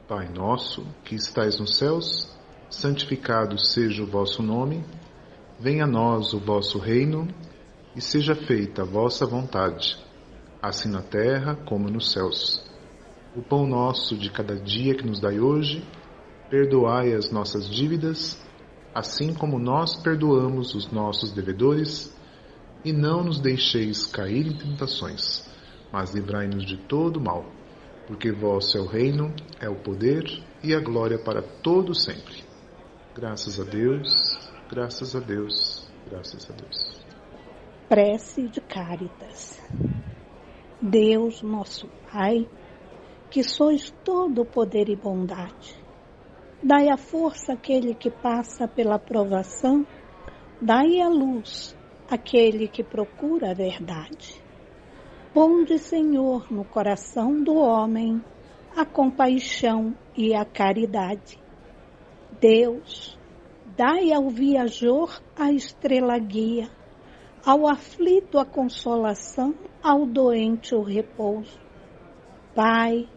Pai nosso, que estais nos céus, santificado seja o vosso nome, venha a nós o vosso reino, e seja feita a vossa vontade, assim na terra como nos céus. O pão nosso de cada dia que nos dai hoje, perdoai as nossas dívidas, assim como nós perdoamos os nossos devedores, e não nos deixeis cair em tentações, mas livrai-nos de todo mal. Porque vosso é o reino, é o poder e a glória para todo sempre. Graças a Deus, graças a Deus, graças a Deus. Prece de Cáritas. Deus, nosso Pai, que sois todo poder e bondade, dai a força àquele que passa pela provação, dai a luz àquele que procura a verdade. Ponde, Senhor, no coração do homem a compaixão e a caridade. Deus, dai ao viajor a estrela guia, ao aflito a consolação, ao doente o repouso. Pai,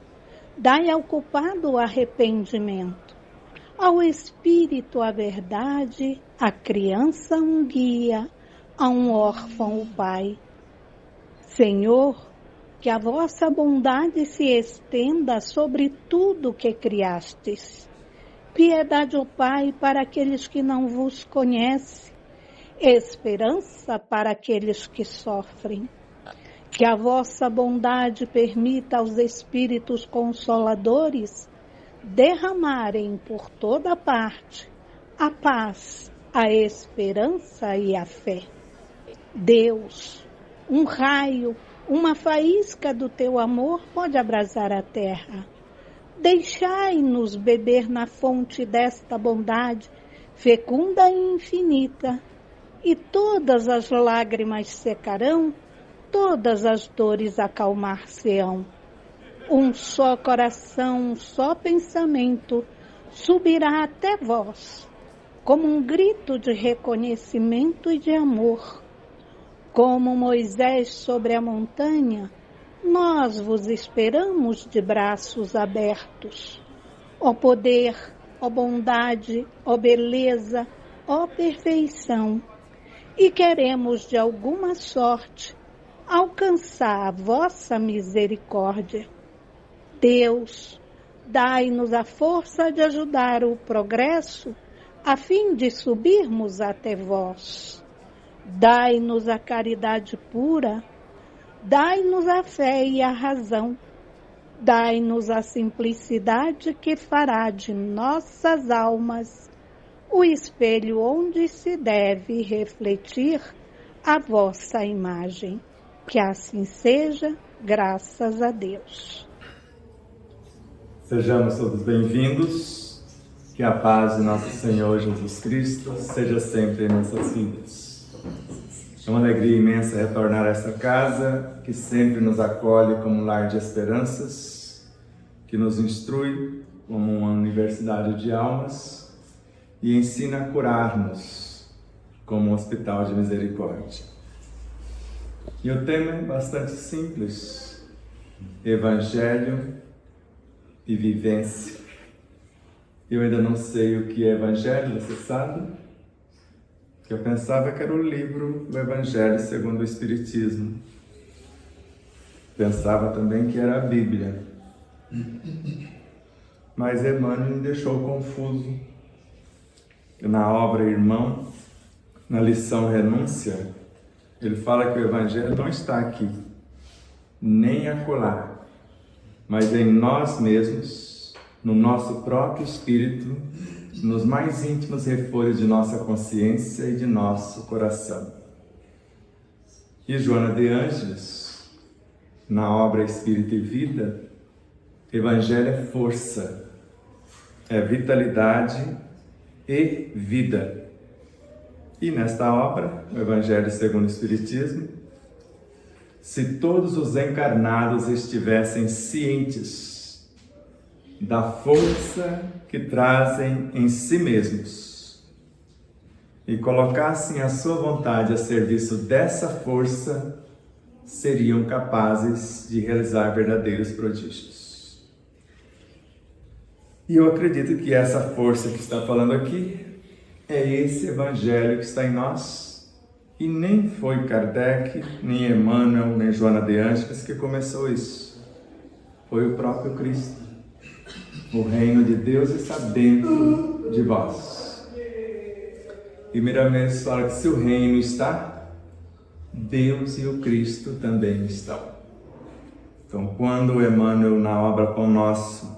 dai ao culpado o arrependimento, ao espírito a verdade, à criança um guia, a um órfão o pai. Senhor, que a vossa bondade se estenda sobre tudo que criastes. Piedade, ó Pai, para aqueles que não vos conhecem, esperança para aqueles que sofrem. Que a vossa bondade permita aos Espíritos Consoladores derramarem por toda parte a paz, a esperança e a fé. Deus, um raio, uma faísca do teu amor pode abrasar a terra. Deixai-nos beber na fonte desta bondade, fecunda e infinita, e todas as lágrimas secarão, todas as dores acalmar-se-ão. Um só coração, um só pensamento subirá até vós, como um grito de reconhecimento e de amor. Como Moisés sobre a montanha, nós vos esperamos de braços abertos. Ó poder, ó bondade, ó beleza, ó perfeição. E queremos de alguma sorte alcançar a vossa misericórdia. Deus, dai-nos a força de ajudar o progresso, a fim de subirmos até vós. Dai-nos a caridade pura, dai-nos a fé e a razão, dai-nos a simplicidade que fará de nossas almas o espelho onde se deve refletir a vossa imagem. Que assim seja, graças a Deus. Sejamos todos bem-vindos, que a paz de nosso Senhor Jesus Cristo seja sempre em nossas vidas. É uma alegria imensa retornar a esta casa, que sempre nos acolhe como um lar de esperanças, que nos instrui como uma universidade de almas e ensina a curar-nos como um hospital de misericórdia. E o tema é bastante simples: Evangelho e vivência. Eu ainda não sei o que é Evangelho, você sabe? Eu pensava que era o livro do Evangelho segundo o Espiritismo. Pensava também que era a Bíblia. Mas Emmanuel me deixou confuso. Na obra Irmão, na lição Renúncia, ele fala que o Evangelho não está aqui, nem acolá, mas em nós mesmos, no nosso próprio espírito, nos mais íntimos refores de nossa consciência e de nosso coração. E Joana de Ângeles, na obra Espírito e Vida, Evangelho é força, é vitalidade e vida. E nesta obra, o Evangelho segundo o Espiritismo, se todos os encarnados estivessem cientes da força que trazem em si mesmos e colocassem a sua vontade a serviço dessa força, seriam capazes de realizar verdadeiros prodígios. E eu acredito que essa força que está falando aqui é esse Evangelho que está em nós. E nem foi Kardec, nem Emmanuel, nem Joana de Ângeles que começou isso. Foi o próprio Cristo. O reino de Deus está dentro de vós. E Miramês fala que se o reino está, Deus e o Cristo também estão. Então, quando Emmanuel, na obra Pão Nosso,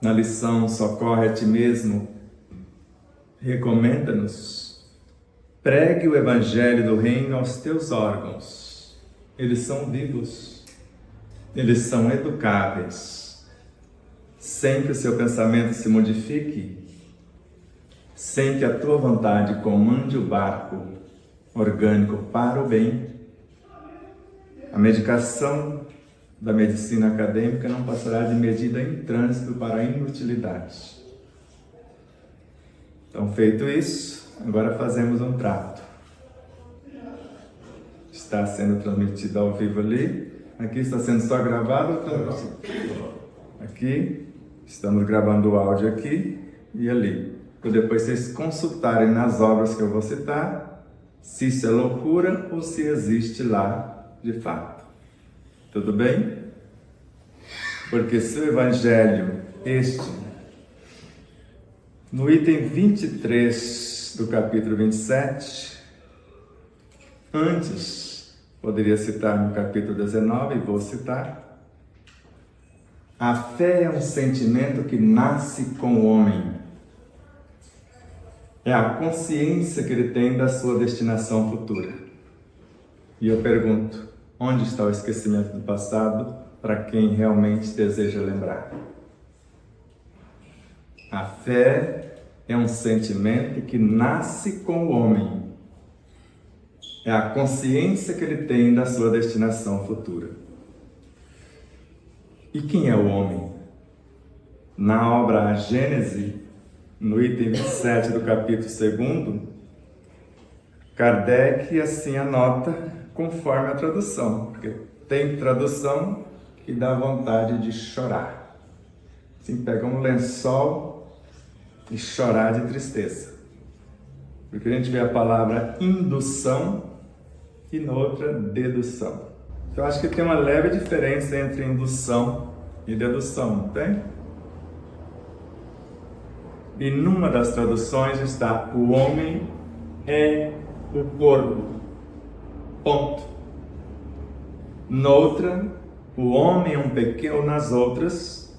na lição Socorre a Ti Mesmo, recomenda-nos: pregue o Evangelho do Reino aos teus órgãos. Eles são vivos, eles são educáveis, sem que o seu pensamento se modifique, sem que a tua vontade comande o barco orgânico para o bem. A medicação da medicina acadêmica não passará de medida em trânsito para a inutilidade. Então, feito isso, agora fazemos um trato. Está sendo transmitido ao vivo ali. Aqui está sendo só gravado ou transmitido? Aqui, estamos gravando o áudio aqui e ali. Para depois vocês consultarem nas obras que eu vou citar, se isso é loucura ou se existe lá de fato. Tudo bem? Porque se o Evangelho, no item 23 do capítulo 27, antes, poderia citar no capítulo 19, e vou citar: a fé é um sentimento que nasce com o homem. É a consciência que ele tem da sua destinação futura. E eu pergunto, onde está o esquecimento do passado para quem realmente deseja lembrar? A fé é um sentimento que nasce com o homem. É a consciência que ele tem da sua destinação futura. E quem é o homem? Na obra A Gênese, no item 27 do capítulo 2, Kardec assim anota conforme a tradução, porque tem tradução que dá vontade de chorar. Assim, pega um lençol e chorar de tristeza. Porque a gente vê a palavra indução e noutra dedução. Eu acho que tem uma leve diferença entre indução e dedução, não tem? E numa das traduções está: o homem é o corpo. Ponto. Noutra, o homem é um pequeno, nas outras,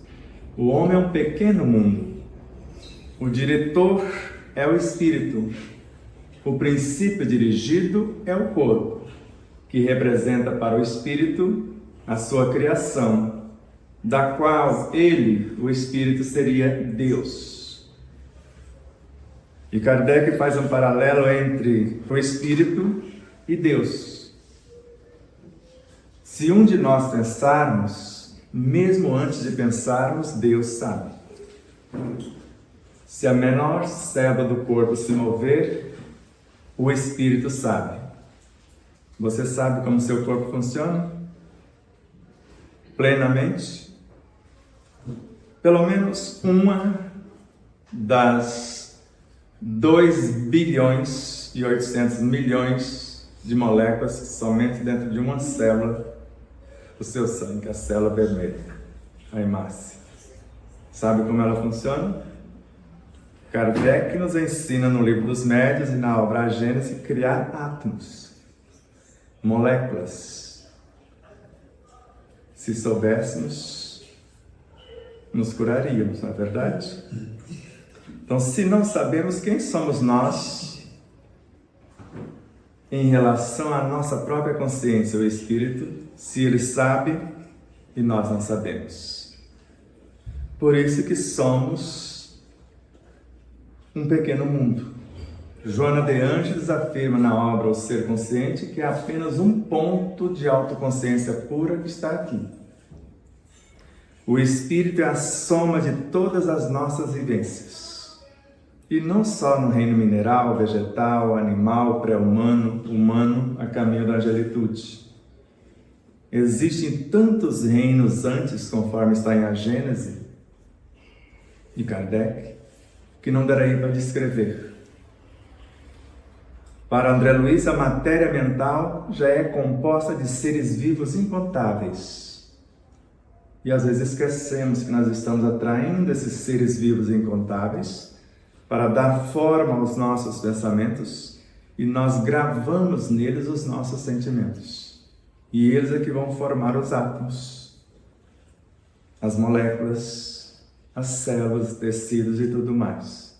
o homem é um pequeno mundo. O diretor é o espírito. O princípio dirigido é o corpo, que representa para o espírito a sua criação, da qual ele, o espírito, seria Deus. E Kardec faz um paralelo entre o espírito e Deus. Se um de nós pensarmos, mesmo antes de pensarmos, Deus sabe. Se a menor célula do corpo se mover, o espírito sabe. Você sabe como seu corpo funciona? Plenamente? Pelo menos uma das 2 bilhões e 800 milhões de moléculas somente dentro de uma célula do seu sangue, a célula vermelha, a hemácia. Sabe como ela funciona? Kardec nos ensina no Livro dos Médiuns e na obra A Gênese a criar átomos, moléculas. Se soubéssemos, nos curaríamos, não é verdade? Então, se não sabemos quem somos nós em relação à nossa própria consciência, o Espírito, se ele sabe e nós não sabemos. Por isso que somos um pequeno mundo. Joana de Ângeles afirma na obra O Ser Consciente que é apenas um ponto de autoconsciência pura que está aqui. O Espírito é a soma de todas as nossas vivências. E não só no reino mineral, vegetal, animal, pré-humano, humano, a caminho da angelitude. Existem tantos reinos antes, conforme está em A Gênese de Kardec, que não darei para descrever. Para André Luiz, a matéria mental já é composta de seres vivos incontáveis. E às vezes esquecemos que nós estamos atraindo esses seres vivos incontáveis para dar forma aos nossos pensamentos, e nós gravamos neles os nossos sentimentos. E eles é que vão formar os átomos, as moléculas, as células, tecidos e tudo mais.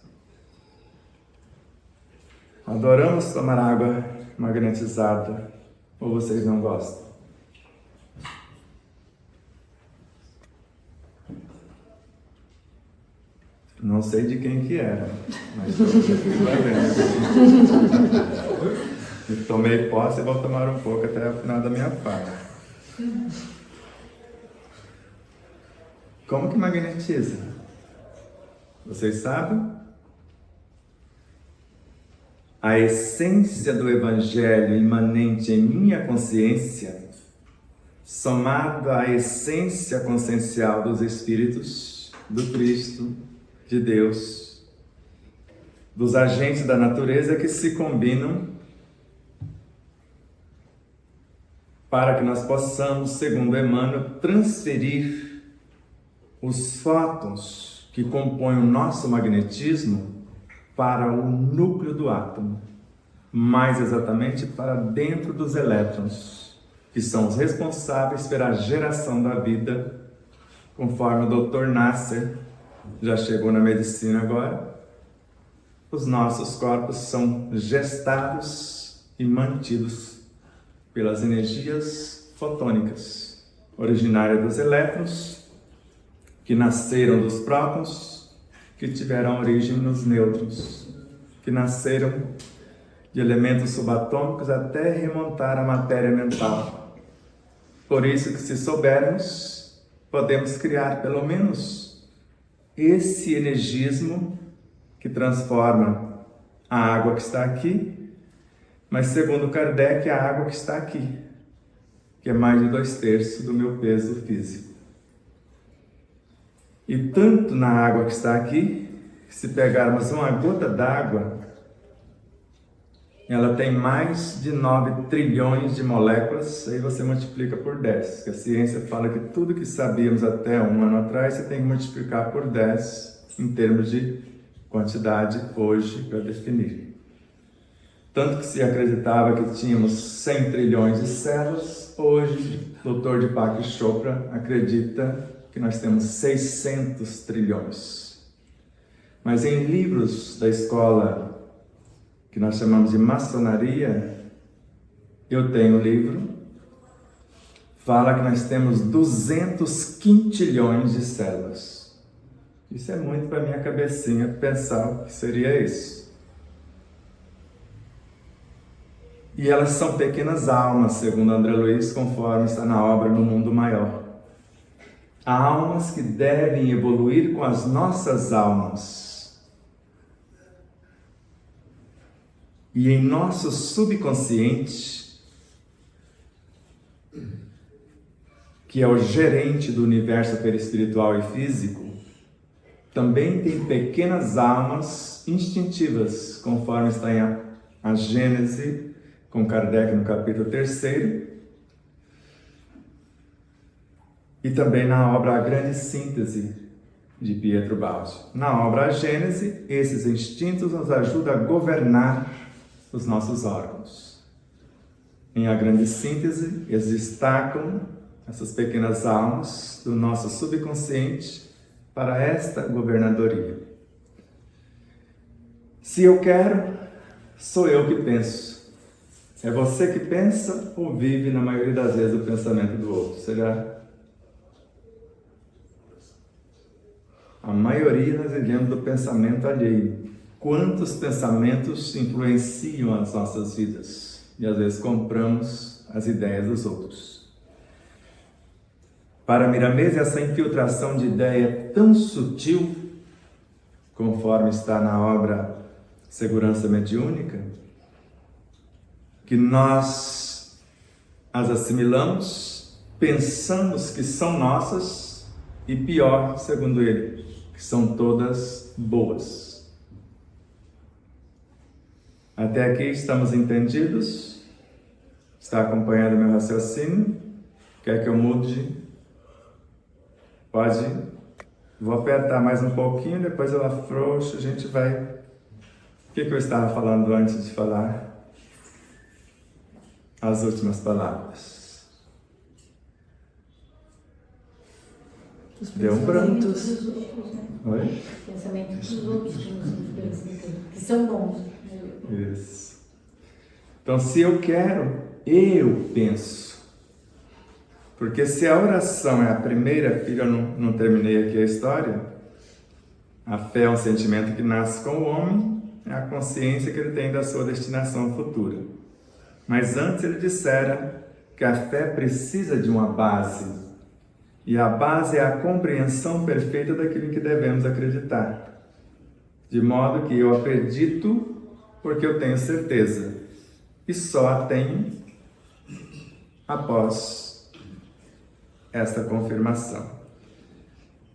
Adoramos tomar água magnetizada, ou vocês não gostam? Não sei de quem que era, mas vai vendo. Tomei posse e vou tomar um pouco até o final da minha fala. Como que magnetiza? Vocês sabem? A essência do Evangelho imanente em minha consciência, somado à essência consciencial dos Espíritos, do Cristo, de Deus, dos agentes da natureza que se combinam para que nós possamos, segundo Emmanuel, transferir os fótons que compõem o nosso magnetismo para o núcleo do átomo, mais exatamente para dentro dos elétrons, que são os responsáveis pela geração da vida, conforme o Dr. Nasser já chegou na medicina agora. Os nossos corpos são gestados e mantidos pelas energias fotônicas, originárias dos elétrons, que nasceram dos prótons, que tiveram origem nos nêutrons, que nasceram de elementos subatômicos até remontar à matéria mental. Por isso que, se soubermos, podemos criar pelo menos esse energismo que transforma a água que está aqui, mas segundo Kardec, a água que está aqui, que é mais de 2/3 do meu peso físico. E tanto na água que está aqui, que se pegarmos uma gota d'água, ela tem mais de 9 trilhões de moléculas, aí você multiplica por 10, que a ciência fala que tudo que sabíamos até um ano atrás, você tem que multiplicar por 10 em termos de quantidade hoje para definir. Tanto que se acreditava que tínhamos 100 trilhões de células, hoje o Dr. Deepak Chopra acredita que nós temos 600 trilhões. Mas em livros da escola que nós chamamos de maçonaria, eu tenho um livro, fala que nós temos 200 quintilhões de células. Isso é muito para minha cabecinha pensar o que seria isso. E elas são pequenas almas, segundo André Luiz, conforme está na obra No Mundo Maior. Há almas que devem evoluir com as nossas almas. E em nosso subconsciente, que é o gerente do universo perispiritual e físico, também tem pequenas almas instintivas, conforme está em a Gênese, com Kardec no capítulo 3º, e também na obra A Grande Síntese, de Pietro Baldi. Na obra A Gênese, esses instintos nos ajudam a governar os nossos órgãos. Em A Grande Síntese, eles destacam essas pequenas almas do nosso subconsciente para esta governadoria. Se eu quero, sou eu que penso. É você que pensa ou vive, na maioria das vezes, o pensamento do outro? Será? A maioria nós vivemos do pensamento alheio. Quantos pensamentos influenciam as nossas vidas? E às vezes compramos as ideias dos outros. Para Miramês, essa infiltração de ideia é tão sutil conforme está na obra Segurança Mediúnica, que nós as assimilamos, pensamos que são nossas e pior, segundo ele, que são todas boas. Até aqui estamos entendidos? Está acompanhando meu raciocínio? Quer que eu mude? Pode? Vou apertar mais um pouquinho, depois eu afrouxo, a gente vai... O que eu estava falando antes de falar as últimas palavras? Deu um branco. Oi? Pensamento dos outros que são bons. Isso. Então, se eu quero, eu penso. Porque se a oração é a primeira filha, eu não terminei aqui a história, a fé é um sentimento que nasce com o homem, é a consciência que ele tem da sua destinação futura. Mas antes ele dissera que a fé precisa de uma base, e a base é a compreensão perfeita daquilo em que devemos acreditar. De modo que eu acredito porque eu tenho certeza, e só a tenho após esta confirmação.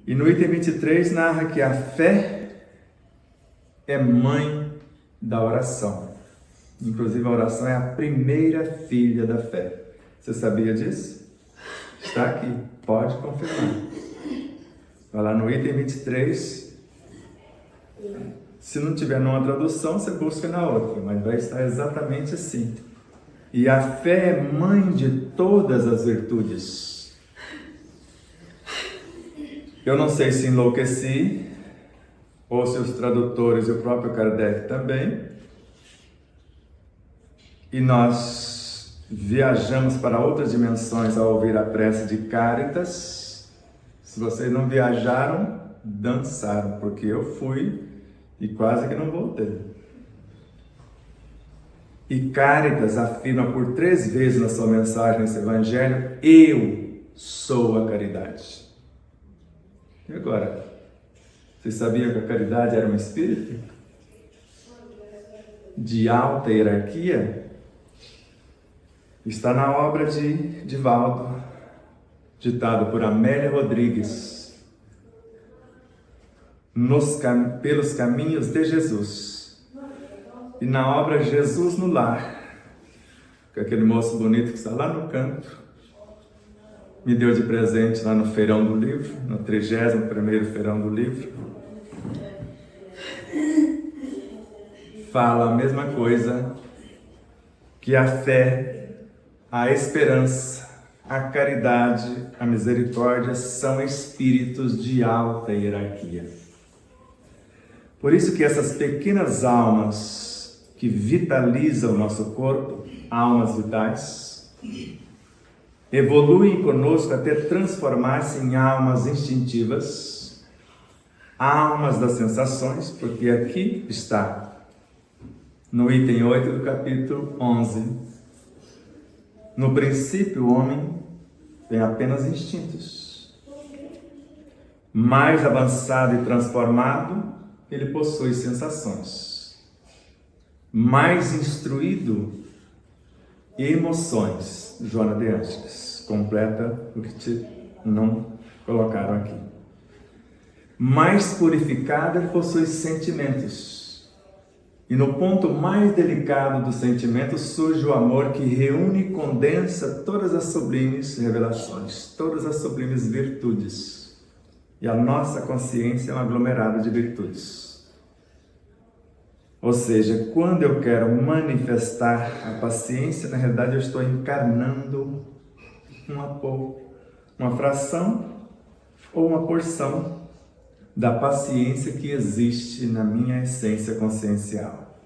E no item 23 narra que a fé é mãe da oração. Inclusive a oração é a primeira filha da fé. Você sabia disso? Está aqui, pode confirmar. Vai lá no item 23. Se não tiver numa tradução, você busca na outra, mas vai estar exatamente assim. E a fé é mãe de todas as virtudes. Eu não sei se enlouqueci, ou se os tradutores e o próprio Kardec também, e nós viajamos para outras dimensões ao ouvir a prece de Cáritas. Se vocês não viajaram, dançaram, porque eu fui e quase que não voltei. E Cáritas afirma por 3 vezes na sua mensagem nesse Evangelho: eu sou a caridade. E agora? Vocês sabiam que a caridade era um espírito? De alta hierarquia? Está na obra de Divaldo, ditado por Amélia Rodrigues, pelos caminhos de Jesus. E na obra Jesus no Lar, que aquele moço bonito que está lá no canto, me deu de presente lá no Feirão do Livro, no 31º Feirão do Livro, fala a mesma coisa, que a fé, a esperança, a caridade, a misericórdia são espíritos de alta hierarquia. Por isso que essas pequenas almas que vitalizam o nosso corpo, almas vitais, evoluem conosco até transformar-se em almas instintivas, almas das sensações, porque aqui está, no item 8 do capítulo 11, no princípio o homem tem apenas instintos. Mais avançado e transformado, ele possui sensações. Mais instruído, emoções. Joana de Ângeles completa o que não colocaram aqui. Mais purificado, ele possui sentimentos. E no ponto mais delicado do sentimento surge o amor, que reúne e condensa todas as sublimes revelações, todas as sublimes virtudes. E a nossa consciência é um aglomerado de virtudes. Ou seja, quando eu quero manifestar a paciência, na realidade eu estou encarnando uma fração ou uma porção da paciência que existe na minha essência consciencial.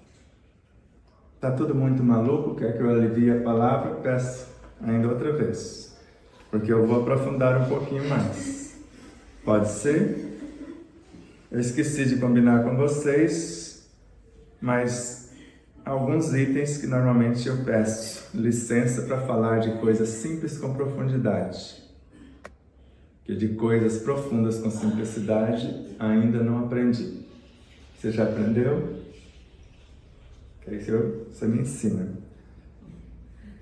Está tudo muito maluco? Quer que eu alivie a palavra? Peço ainda outra vez, porque eu vou aprofundar um pouquinho mais. Pode ser? Eu esqueci de combinar com vocês, mas alguns itens que normalmente eu peço licença para falar de coisas simples com profundidade. Que de coisas profundas com simplicidade ainda não aprendi. Você já aprendeu? Que aí você me ensina.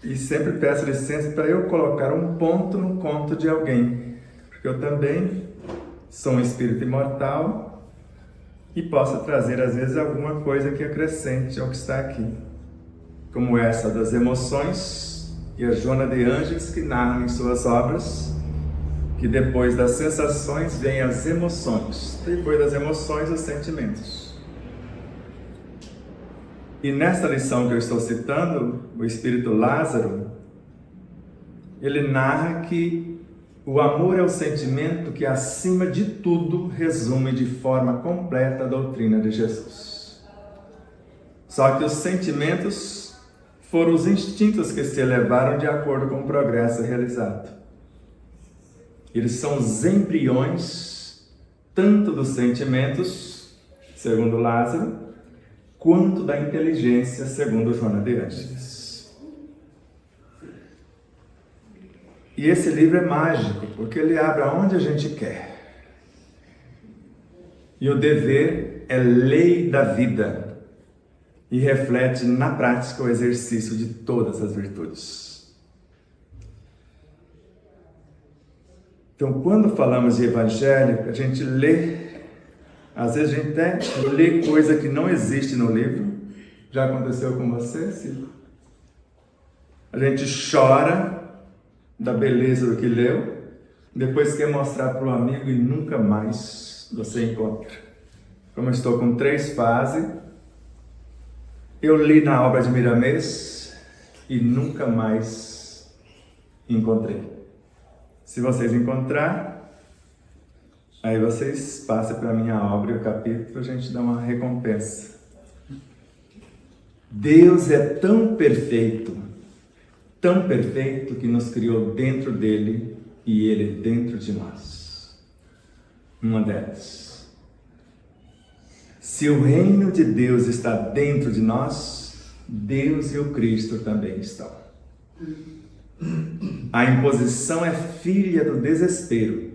E sempre peço licença para eu colocar um ponto no conto de alguém, porque eu também sou um espírito imortal e posso trazer às vezes alguma coisa que acrescente ao que está aqui, como essa das emoções e a Joana de Ângeles, que narram em suas obras que depois das sensações vêm as emoções, depois das emoções os sentimentos. E nesta lição que eu estou citando, o espírito Lázaro, ele narra que o amor é o sentimento que, acima de tudo, resume de forma completa a doutrina de Jesus. Só que os sentimentos foram os instintos que se elevaram de acordo com o progresso realizado. Eles são os embriões, tanto dos sentimentos, segundo Lázaro, quanto da inteligência, segundo Joana de Ângeles. E esse livro é mágico, porque ele abre aonde a gente quer. E o dever é lei da vida e reflete na prática o exercício de todas as virtudes. Então, quando falamos de evangelho, a gente lê, às vezes a gente até lê coisa que não existe no livro. Já aconteceu com você, Cico? A gente chora da beleza do que leu, depois quer mostrar para o amigo e nunca mais você encontra. Como eu estou com 3 fases, eu li na obra de Miramês e nunca mais encontrei. Se vocês encontrar, aí vocês passem para a minha obra e o capítulo, a gente dá uma recompensa. Deus é tão perfeito que nos criou dentro dele e ele dentro de nós. Uma delas. Se o reino de Deus está dentro de nós, Deus e o Cristo também estão. A imposição é filha do desespero,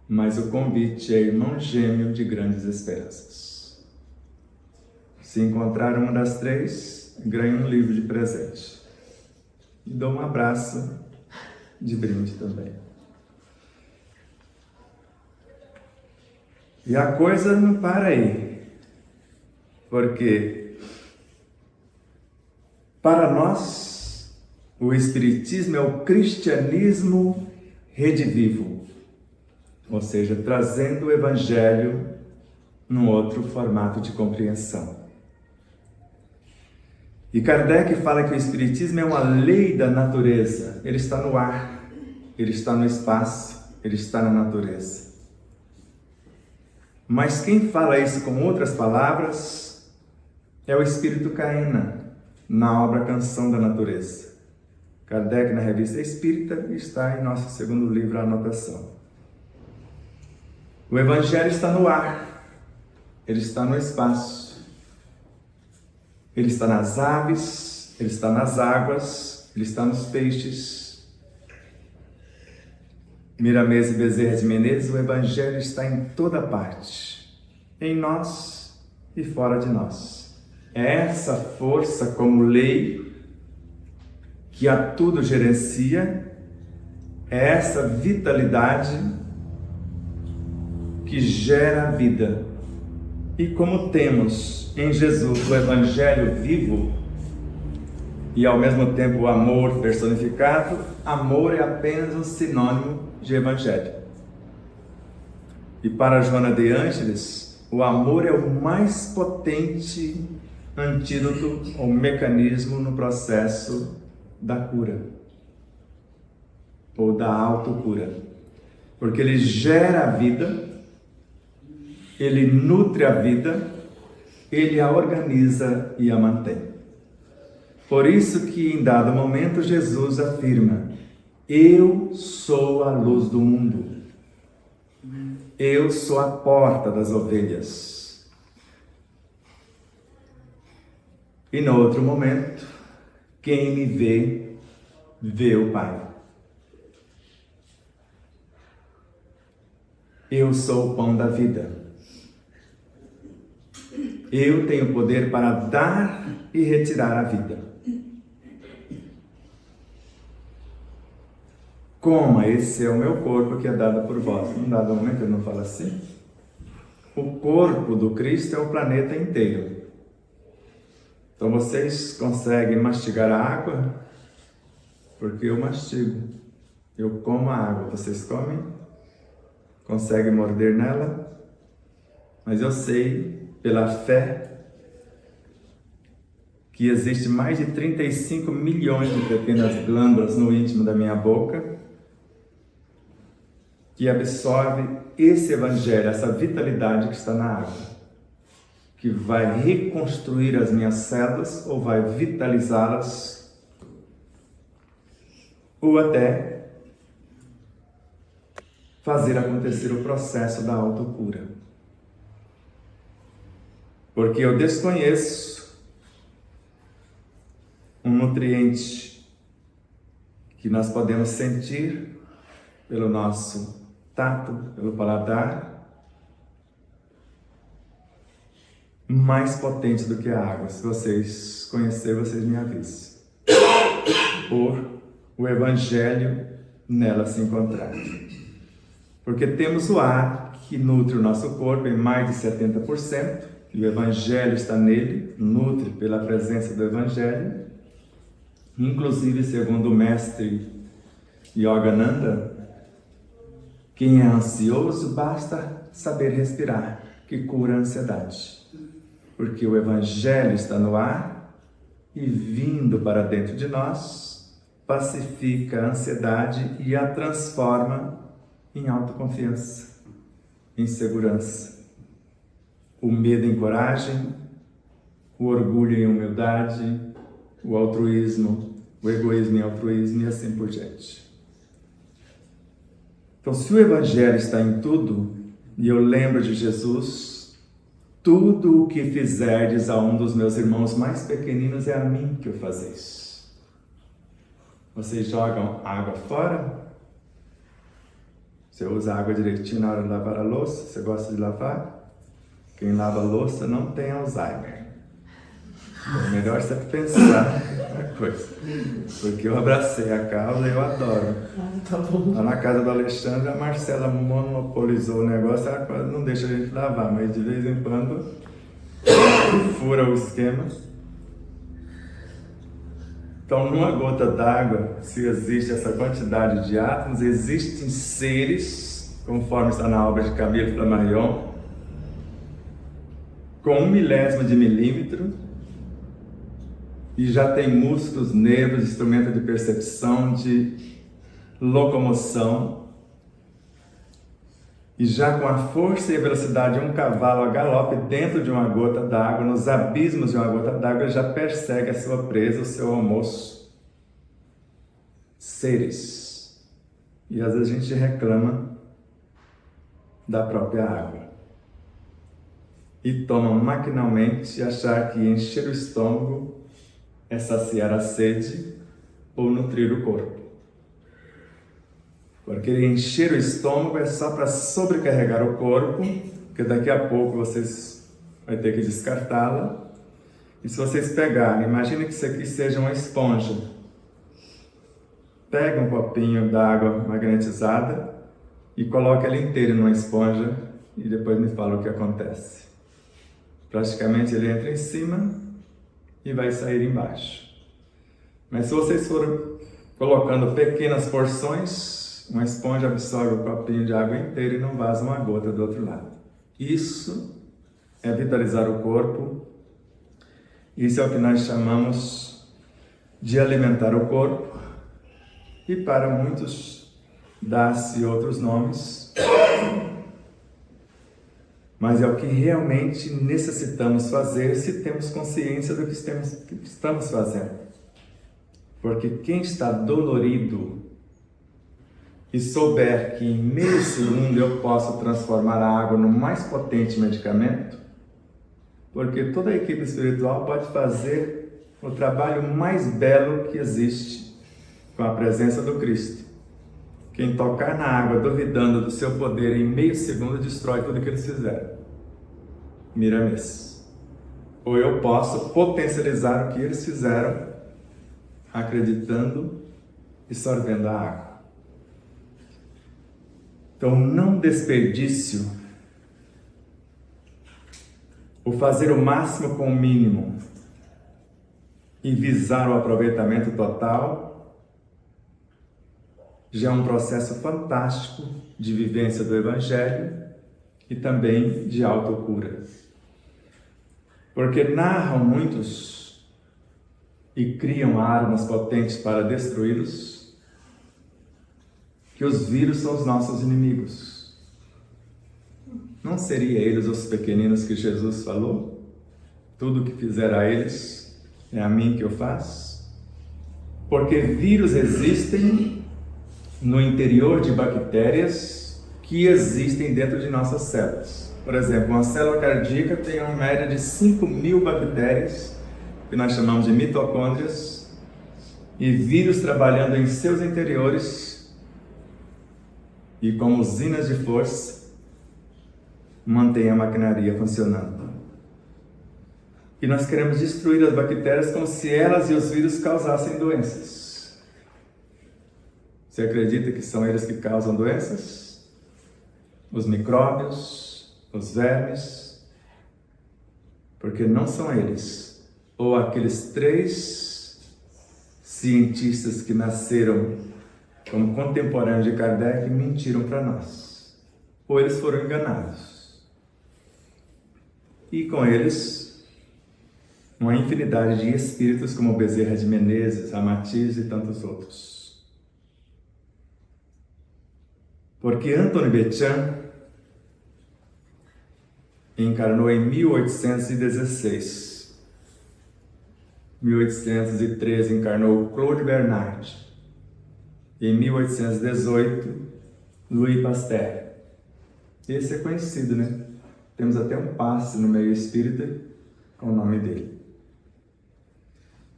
mas o convite é irmão gêmeo de grandes esperanças. Se encontrar uma das 3, ganhe um livro de presente. E dou um abraço de brinde também. E a coisa não para aí, porque para nós o Espiritismo é o cristianismo redivivo, ou seja, trazendo o Evangelho num outro formato de compreensão. E Kardec fala que o Espiritismo é uma lei da natureza. Ele está no ar, ele está no espaço, ele está na natureza. Mas quem fala isso com outras palavras é o Espírito Caena, na obra Canção da Natureza. Kardec, na Revista Espírita, está em nosso segundo livro, a anotação. O Evangelho está no ar, ele está no espaço. Ele está nas aves, ele está nas águas, ele está nos peixes. Miramês e Bezerra de Menezes, o Evangelho está em toda parte, em nós e fora de nós. É essa força como lei que a tudo gerencia, é essa vitalidade que gera a vida. E como temos em Jesus o Evangelho vivo e ao mesmo tempo o amor personificado, amor é apenas um sinônimo de Evangelho. E para Joana de Ângeles, o amor é o mais potente antídoto ou mecanismo no processo da cura ou da autocura, porque ele gera a vida, ele nutre a vida, ele a organiza e a mantém. Por isso que em dado momento Jesus afirma: eu sou a luz do mundo, eu sou a porta das ovelhas. E no outro momento, quem me vê, vê o Pai. Eu sou o pão da vida. Eu tenho poder para dar e retirar a vida. Coma, esse é o meu corpo que é dado por vós. Num dado momento ele não fala assim? O corpo do Cristo é o planeta inteiro. Então vocês conseguem mastigar a água? Porque eu mastigo. Eu como a água. Vocês comem? Conseguem morder nela? Mas eu sei, pela fé, que existe mais de 35 milhões de pequenas glândulas no íntimo da minha boca que absorve esse evangelho, essa vitalidade que está na água, que vai reconstruir as minhas células ou vai vitalizá-las, ou até fazer acontecer o processo da autocura. Porque eu desconheço um nutriente que nós podemos sentir pelo nosso tato, pelo paladar, mais potente do que a água. Se vocês conhecerem, vocês me avisem. Por o Evangelho nela se encontrar. Porque temos o ar que nutre o nosso corpo em mais de 70%, e o Evangelho está nele, nutre pela presença do Evangelho. Inclusive, segundo o mestre Yogananda, quem é ansioso, basta saber respirar, que cura a ansiedade. Porque o Evangelho está no ar e vindo para dentro de nós, pacifica a ansiedade e a transforma em autoconfiança, em segurança. O medo em coragem, o orgulho em humildade, o altruísmo, o egoísmo em altruísmo e assim por diante. Então, se o Evangelho está em tudo, e eu lembro de Jesus, tudo o que fizerdes a um dos meus irmãos mais pequeninos é a mim que o fazeis. Vocês jogam água fora? Você usa a água direitinho na hora de lavar a louça? Você gosta de lavar? Quem lava a louça não tem Alzheimer. É melhor você pensar na coisa. Porque eu abracei a causa e eu adoro. Tá bom. Lá na casa do Alexandre, a Marcela monopolizou o negócio, ela quase não deixa a gente lavar, mas de vez em quando fura o esquema. Então, numa gota d'água, se existe essa quantidade de átomos, existem seres, conforme está na obra de Camille Flammarion, com 1 milésimo de milímetro, e já tem músculos, nervos, instrumento de percepção, de locomoção, e já com a força e a velocidade de um cavalo a galope dentro de uma gota d'água, nos abismos de uma gota d'água, ele já persegue a sua presa, o seu almoço. Seres. E às vezes a gente reclama da própria água. E toma maquinalmente achar que encher o estômago é saciar a sede ou nutrir o corpo. Porque encher o estômago é só para sobrecarregar o corpo, porque daqui a pouco vocês vão ter que descartá-la. E se vocês pegarem, imagine que isso aqui seja uma esponja. Pega um copinho d'água magnetizada e coloque ela inteira numa esponja e depois me fala o que acontece. Praticamente ele entra em cima e vai sair embaixo. Mas se vocês forem colocando pequenas porções, uma esponja absorve o copinho de água inteiro e não vaza uma gota do outro lado. Isso é vitalizar o corpo. Isso é o que nós chamamos de alimentar o corpo. E para muitos dá-se outros nomes. Mas é o que realmente necessitamos fazer se temos consciência do que estamos fazendo. Porque quem está dolorido e souber que em meio segundo eu posso transformar a água no mais potente medicamento, porque toda a equipe espiritual pode fazer o trabalho mais belo que existe com a presença do Cristo. Quem tocar na água duvidando do seu poder em meio segundo destrói tudo que eles fizeram. Miramis. ou eu posso potencializar o que eles fizeram, acreditando e sorvendo a água. Então, não desperdício o fazer o máximo com o mínimo e visar o aproveitamento total já é um processo fantástico de vivência do Evangelho e também de autocura. Porque narram muitos e criam armas potentes para destruí-los, que os vírus são os nossos inimigos. Não seria eles os pequeninos que Jesus falou? Tudo o que fizer a eles é a mim que eu faço? Porque vírus existem no interior de bactérias que existem dentro de nossas células. Por exemplo, uma célula cardíaca tem uma média de 5.000 bactérias, que nós chamamos de mitocôndrias, e vírus trabalhando em seus interiores e como usinas de força mantém a maquinaria funcionando. E nós queremos destruir as bactérias como se elas e os vírus causassem doenças. Você acredita que são eles que causam doenças? Os micróbios, os vermes? Porque não são eles. Ou aqueles 3 cientistas que nasceram como contemporâneos de Kardec mentiram para nós. Ou eles foram enganados. E com eles, uma infinidade de espíritos como Bezerra de Menezes, Ramatiz e tantos outros. Porque Antônio Béchamp encarnou em 1816. 1813 encarnou Claude Bernard. Em 1818, Louis Pasteur. Esse é conhecido, né? Temos até um passe no meio espírita com o nome dele.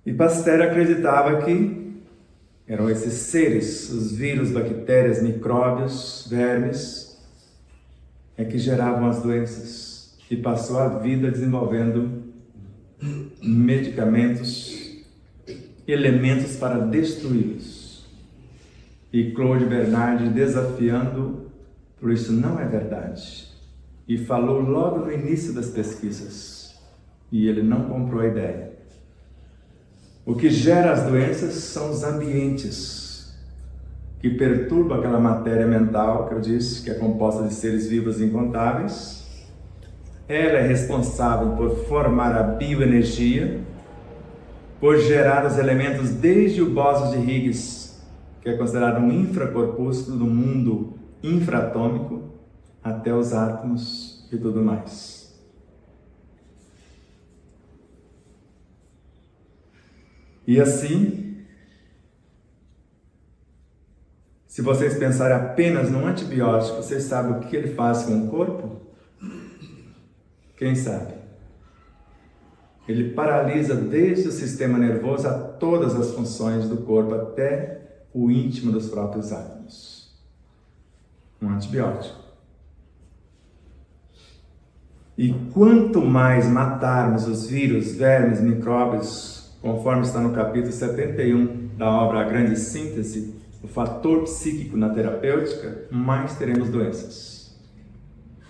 E Pasteur acreditava que eram esses seres, os vírus, bactérias, micróbios, vermes, é que geravam as doenças. E passou a vida desenvolvendo medicamentos, elementos para destruí-los. E Claude Bernard desafiando, por isso não é verdade. E falou logo no início das pesquisas. E ele não comprou a ideia. O que gera as doenças são os ambientes que perturbam aquela matéria mental que eu disse, que é composta de seres vivos incontáveis. Ela é responsável por formar a bioenergia, por gerar os elementos desde o bóson de Higgs, que é considerado um infracorpúsculo do mundo infraatômico, até os átomos e tudo mais. E assim, se vocês pensarem apenas num antibiótico, vocês sabem o que ele faz com o corpo? Quem sabe? Ele paralisa desde o sistema nervoso a todas as funções do corpo, até o íntimo dos próprios átomos. Um antibiótico. E quanto mais matarmos os vírus, vermes, micróbios, conforme está no capítulo 71 da obra A Grande Síntese, o fator psíquico na terapêutica, mais teremos doenças.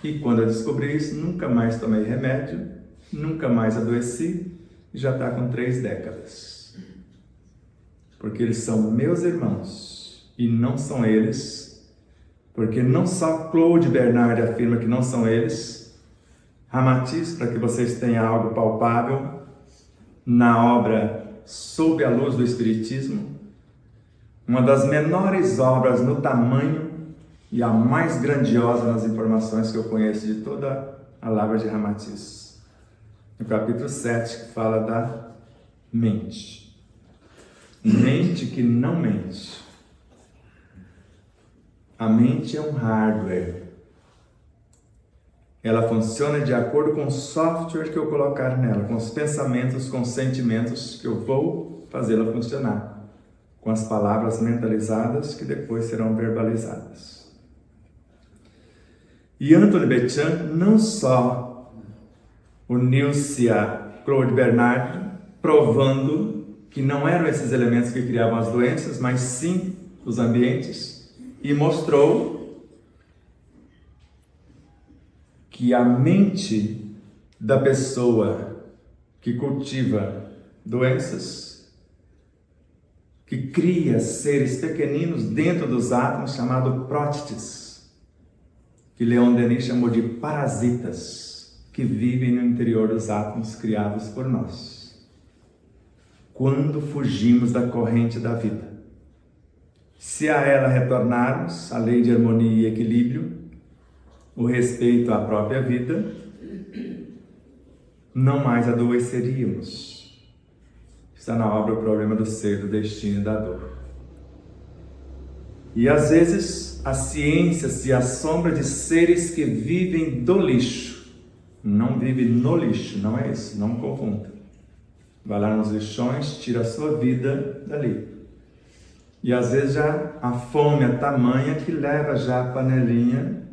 E quando eu descobri isso, nunca mais tomei remédio, nunca mais adoeci, e já está com 3 décadas. Porque eles são meus irmãos, e não são eles, porque não só Claude Bernard afirma que não são eles, Ramatiz, para que vocês tenham algo palpável, na obra Sob a Luz do Espiritismo, uma das menores obras no tamanho e a mais grandiosa nas informações que eu conheço de toda a Lavra de Ramatiz. No capítulo 7, que fala da mente. Mente que não mente. A mente é um hardware. Ela funciona de acordo com o software que eu colocar nela, com os pensamentos, com os sentimentos que eu vou fazê-la funcionar, com as palavras mentalizadas que depois serão verbalizadas. E Antônio Béchamp não só uniu-se a Claude Bernard, provando que não eram esses elementos que criavam as doenças, mas sim os ambientes, e mostrou que a mente da pessoa que cultiva doenças, que cria seres pequeninos dentro dos átomos, chamado prótites, que Leon Denis chamou de parasitas, que vivem no interior dos átomos criados por nós. Quando fugimos da corrente da vida, se a ela retornarmos, a lei de harmonia e equilíbrio, o respeito à própria vida, não mais adoeceríamos. Está na obra O Problema do Ser, do Destino e da Dor. E às vezes a ciência se assombra de seres que vivem do lixo. Não vive no lixo, não é isso, não confunda. Vai lá nos lixões, tira a sua vida dali. E às vezes já a fome é tamanha que leva já a panelinha,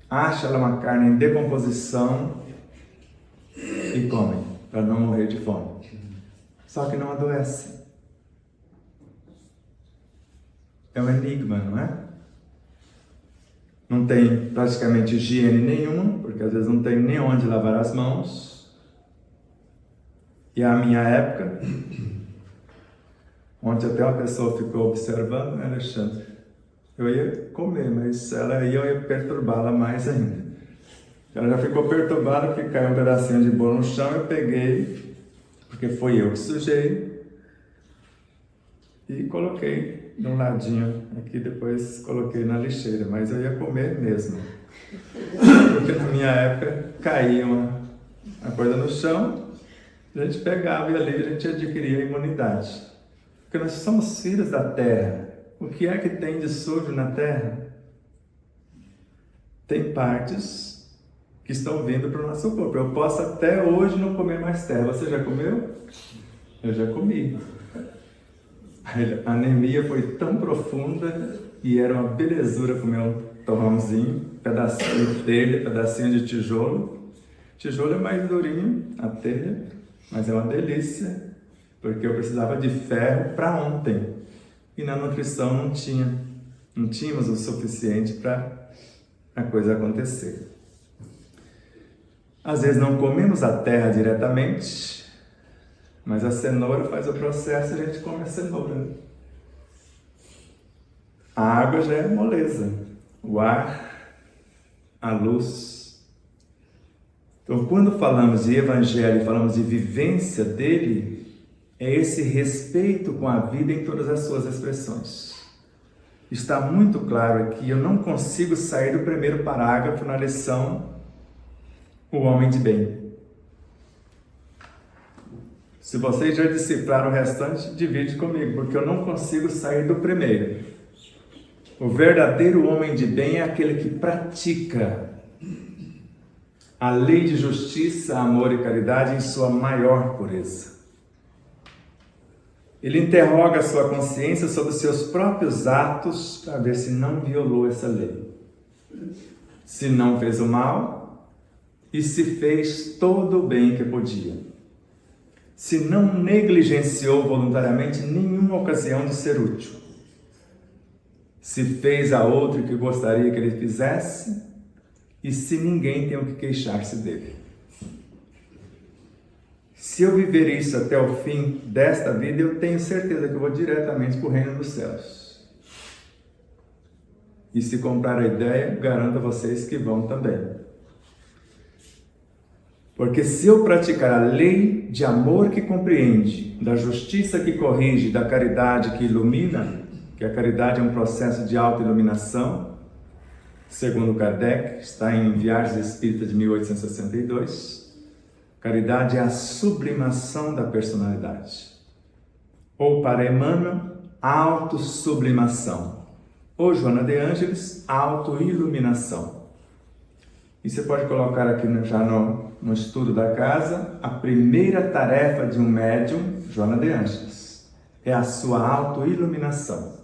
acha ela uma carne em decomposição e come, para não morrer de fome. Só que não adoece. É um enigma, não é? Não tem praticamente higiene nenhuma, porque às vezes não tem nem onde lavar as mãos. E a minha época, ontem até uma pessoa ficou observando, né, Alexandre? Eu ia comer, mas ela ia, eu ia perturbá-la mais ainda. Ela já ficou perturbada porque caiu um pedacinho de bolo no chão, eu peguei, porque foi eu que sujei, e coloquei de um ladinho aqui, depois coloquei na lixeira, mas eu ia comer mesmo. Porque na minha época caía uma coisa no chão, a gente pegava e ali a gente adquiria a imunidade. Porque nós somos filhos da terra. O que é que tem de sujo na terra? Tem partes que estão vindo para o nosso corpo. Eu posso até hoje não comer mais terra. Você já comeu? Eu já comi. A anemia foi tão profunda e era uma belezura comer um torrãozinho, pedacinho de telha, pedacinho de tijolo. Tijolo é mais durinho, a telha, mas é uma delícia, porque eu precisava de ferro para ontem. E na nutrição não tínhamos o suficiente para a coisa acontecer. Às vezes não comemos a terra diretamente, mas a cenoura faz o processo e a gente come a cenoura. A água já é moleza, o ar, a luz. Então, quando falamos de evangelho, falamos de vivência dele, é esse respeito com a vida em todas as suas expressões. Está muito claro aqui, eu não consigo sair do primeiro parágrafo na lição O Homem de Bem. Se vocês já decifraram o restante, divide comigo, porque eu não consigo sair do primeiro. O verdadeiro homem de bem é aquele que pratica a lei de justiça, amor e caridade em sua maior pureza. Ele interroga a sua consciência sobre seus próprios atos para ver se não violou essa lei, se não fez o mal e se fez todo o bem que podia, se não negligenciou voluntariamente nenhuma ocasião de ser útil, se fez a outro o que gostaria que ele fizesse e se ninguém tem o que queixar-se dele. Se eu viver isso até o fim desta vida, eu tenho certeza que eu vou diretamente para o reino dos céus. E se comprar a ideia, garanto a vocês que vão também. Porque se eu praticar a lei de amor que compreende, da justiça que corrige, da caridade que ilumina, que a caridade é um processo de autoiluminação, segundo Kardec, está em Viagens Espíritas de 1862, caridade é a sublimação da personalidade. Ou para Emmanuel, autossublimação. Ou Joana de Ângeles, autoiluminação. E você pode colocar aqui já no estudo da casa, a primeira tarefa de um médium, Joana de Ângeles, é a sua autoiluminação.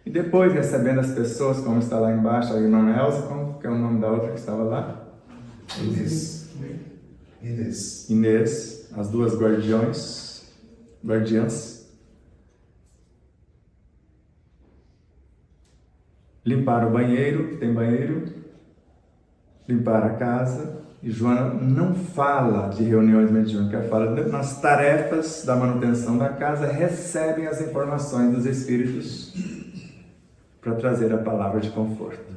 E depois, recebendo as pessoas, como está lá embaixo, a irmã Elza, como que é o nome da outra que estava lá? Inês, as duas guardiãs. Limpar o banheiro, tem banheiro, limpar a casa. E Joana não fala de reuniões mediúnicas, fala nas tarefas da manutenção da casa, recebem as informações dos espíritos para trazer a palavra de conforto.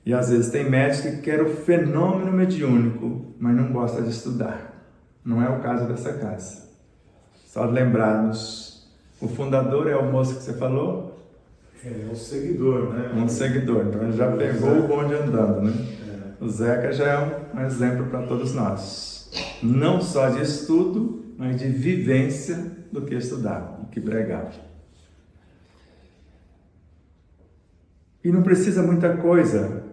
E às vezes tem médico que quer o fenômeno mediúnico, mas não gosta de estudar. Não é o caso dessa casa. Só lembrarmos, o fundador é o moço que você falou? É um seguidor, né? Um seguidor, então ele já pegou o bonde andando, né? O Zeca já é um exemplo para todos nós. Não só de estudo, mas de vivência do que estudar, do que pregar. E não precisa muita coisa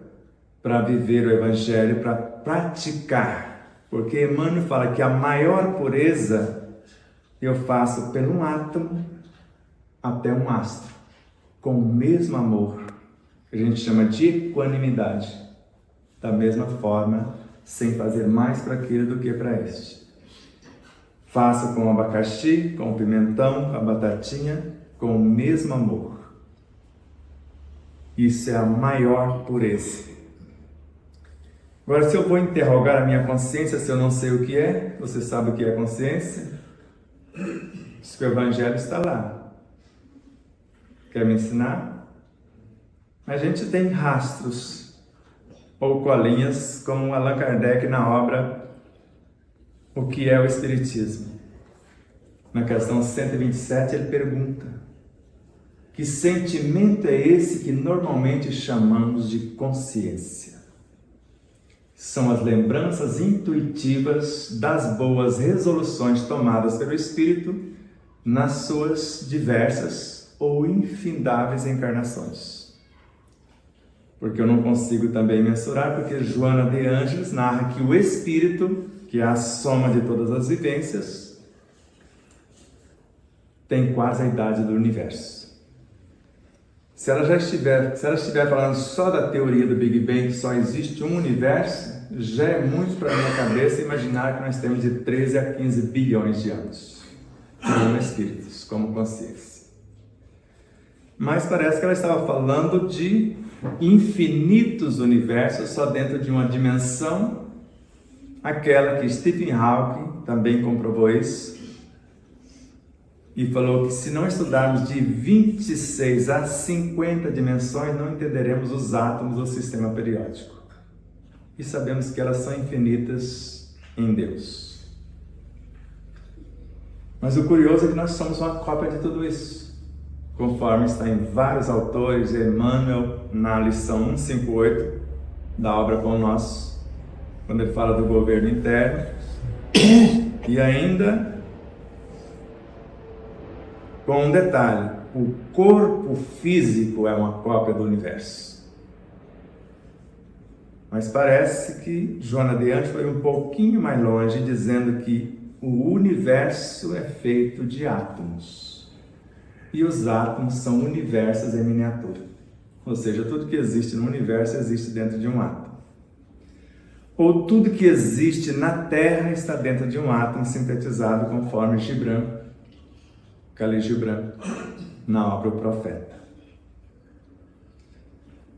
para viver o Evangelho, para praticar. Porque Emmanuel fala que a maior pureza eu faço pelo um átomo até um astro, com o mesmo amor, que a gente chama de equanimidade. Da mesma forma, sem fazer mais para aquilo do que para este. Faça com o abacaxi, com o pimentão, com a batatinha, com o mesmo amor. Isso é a maior pureza. Agora, se eu vou interrogar a minha consciência, se eu não sei o que é, você sabe o que é consciência? Diz que o Evangelho está lá. Quer me ensinar? A gente tem rastros ou colinhas, como Allan Kardec na obra O que é o Espiritismo. Na questão 127 ele pergunta: que sentimento é esse que normalmente chamamos de consciência? São as lembranças intuitivas das boas resoluções tomadas pelo Espírito nas suas diversas ou infindáveis encarnações. Porque eu não consigo também mensurar, porque Joana de Ângeles narra que o Espírito, que é a soma de todas as vivências, tem quase a idade do universo. Se ela estiver falando só da teoria do Big Bang, que só existe um universo, já é muito para a minha cabeça imaginar que nós temos de 13 a 15 bilhões de anos como espíritos, como consciência. Mas parece que ela estava falando de infinitos universos só dentro de uma dimensão, aquela que Stephen Hawking também comprovou isso e falou que se não estudarmos de 26 a 50 dimensões, não entenderemos os átomos do sistema periódico. E sabemos que elas são infinitas em Deus. Mas o curioso é que nós somos uma cópia de tudo isso, conforme está em vários autores. Emmanuel, na lição 158 da obra Pão Nosso, quando ele fala do governo interno, e ainda com um detalhe: o corpo físico é uma cópia do universo. Mas parece que Joana de Ângeles foi um pouquinho mais longe, dizendo que o universo é feito de átomos. E os átomos são universos em miniatura. Ou seja, tudo que existe no universo existe dentro de um átomo. Ou tudo que existe na Terra está dentro de um átomo sintetizado, conforme Khalil Gibran, na obra O Profeta.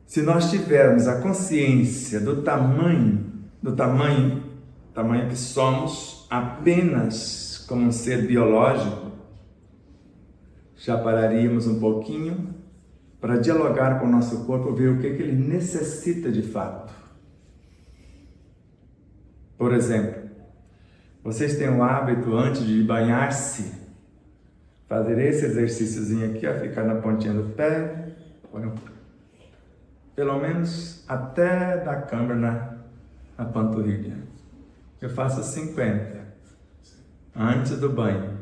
Se nós tivermos a consciência do tamanho que somos apenas como um ser biológico, já pararíamos um pouquinho para dialogar com o nosso corpo, ver o que ele necessita de fato. Por exemplo, vocês têm o hábito, antes de banhar-se, fazer esse exercíciozinho aqui, ficar na pontinha do pé, pelo menos até da câmera na panturrilha. Eu faço 50 antes do banho.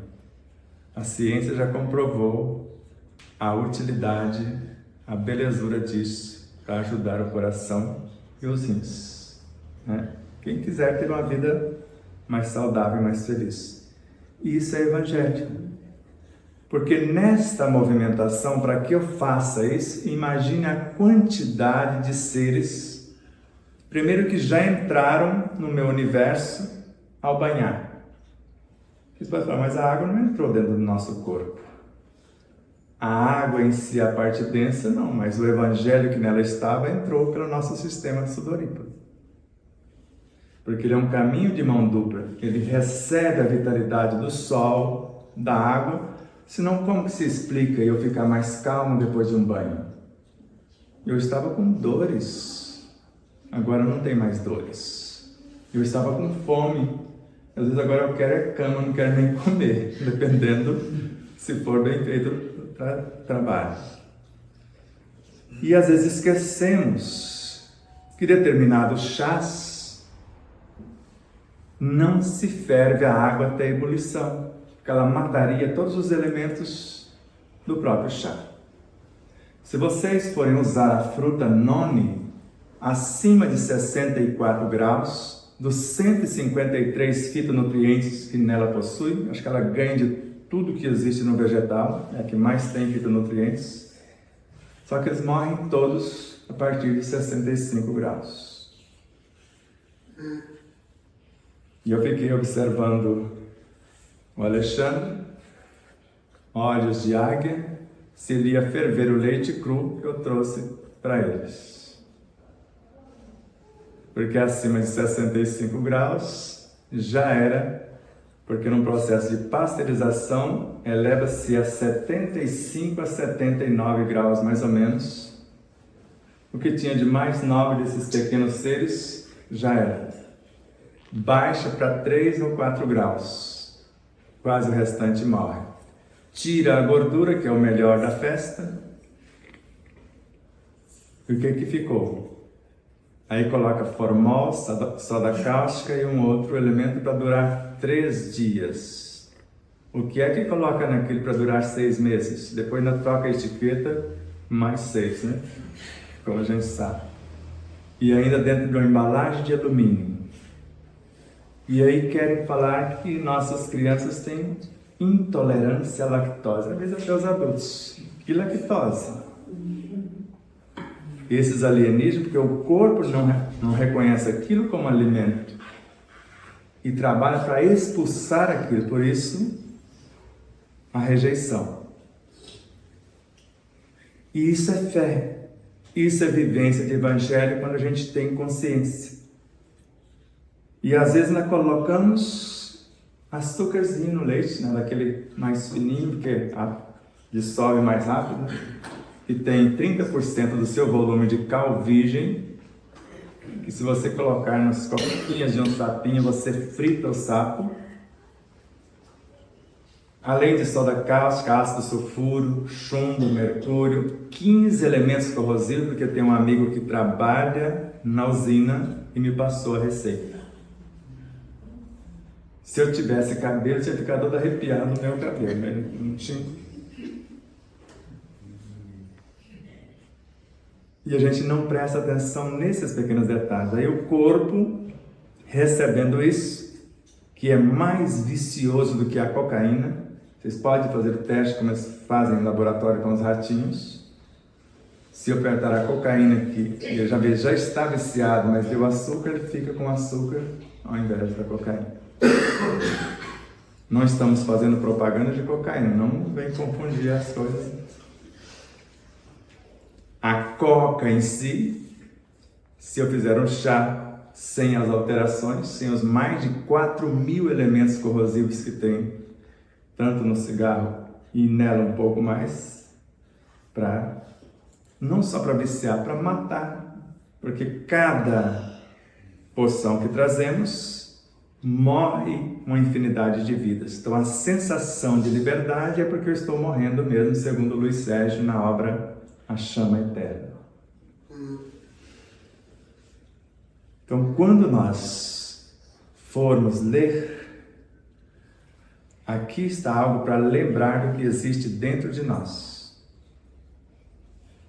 A ciência já comprovou a utilidade, a belezura disso para ajudar o coração e os rins, né? Quem quiser ter uma vida mais saudável e mais feliz. E isso é evangelho. Porque nesta movimentação, para que eu faça isso, imagine a quantidade de seres, primeiro que já entraram no meu universo ao banhar. Você pode falar, mas a água não entrou dentro do nosso corpo. A água em si, a parte densa, não, mas o evangelho que nela estava entrou pelo nosso sistema sudoríparo. Porque ele é um caminho de mão dupla. Ele recebe a vitalidade do sol, da água. Senão, como que se explica eu ficar mais calmo depois de um banho? Eu estava com dores. Agora não tem mais dores. Eu estava com fome. Às vezes agora eu quero é cama, não quero nem comer. Dependendo se for bem feito para trabalho. E às vezes esquecemos que determinados chás não se ferve a água até a ebulição, porque ela mataria todos os elementos do próprio chá. Se vocês forem usar a fruta noni acima de 64 graus, dos 153 fitonutrientes que nela possui, acho que ela ganha de tudo que existe no vegetal, é a que mais tem fitonutrientes, só que eles morrem todos a partir de 65 graus. E eu fiquei observando o Alexandre, olhos de águia, se ele ia ferver o leite cru que eu trouxe para eles. Porque acima de 65 graus já era, porque num processo de pasteurização eleva-se a 75 a 79 graus mais ou menos. O que tinha de mais nobre desses pequenos seres já era. Baixa para 3 ou 4 graus, quase o restante morre. Tira a gordura, que é o melhor da festa, e o que ficou? Aí coloca formol, soda cáustica e um outro elemento para durar 3 dias. O que é que coloca naquilo para durar 6 meses? Depois ainda troca a etiqueta, mais 6, né? Como a gente sabe. E ainda dentro de uma embalagem de alumínio. E aí querem falar que nossas crianças têm intolerância à lactose, às vezes até os adultos. Que lactose? Esses alienígenas, porque o corpo não reconhece aquilo como alimento e trabalha para expulsar aquilo, por isso a rejeição. E isso é fé, isso é vivência de evangelho quando a gente tem consciência. E às vezes nós colocamos açúcarzinho no leite, né? Daquele mais fininho, porque dissolve mais rápido, e tem 30% do seu volume de cal virgem, que se você colocar nas coquinhas de um sapinho, você frita o sapo. Além de soda cáustica, ácido sulfúrico, chumbo, mercúrio, 15 elementos corrosivos, porque tem um amigo que trabalha na usina e me passou a receita. Se eu tivesse cabelo, eu tinha ficado todo arrepiado no meu cabelo, né? Não tinha. E a gente não presta atenção nesses pequenos detalhes. Aí o corpo, recebendo isso, que é mais vicioso do que a cocaína, vocês podem fazer o teste como eles fazem no laboratório com os ratinhos. Se eu apertar a cocaína aqui, eu já está viciado, mas deu açúcar, ele fica com açúcar ao invés da cocaína. Não estamos fazendo propaganda de cocaína, não vem confundir as coisas. A coca em si, se eu fizer um chá sem as alterações, sem os mais de 4.000 elementos corrosivos que tem, tanto no cigarro e nela um pouco mais, não só para viciar, para matar, porque cada poção que trazemos morre uma infinidade de vidas. Então a sensação de liberdade é porque eu estou morrendo mesmo, segundo Luiz Sérgio na obra A Chama Eterna. Então quando nós formos ler, aqui está algo para lembrar do que existe dentro de nós.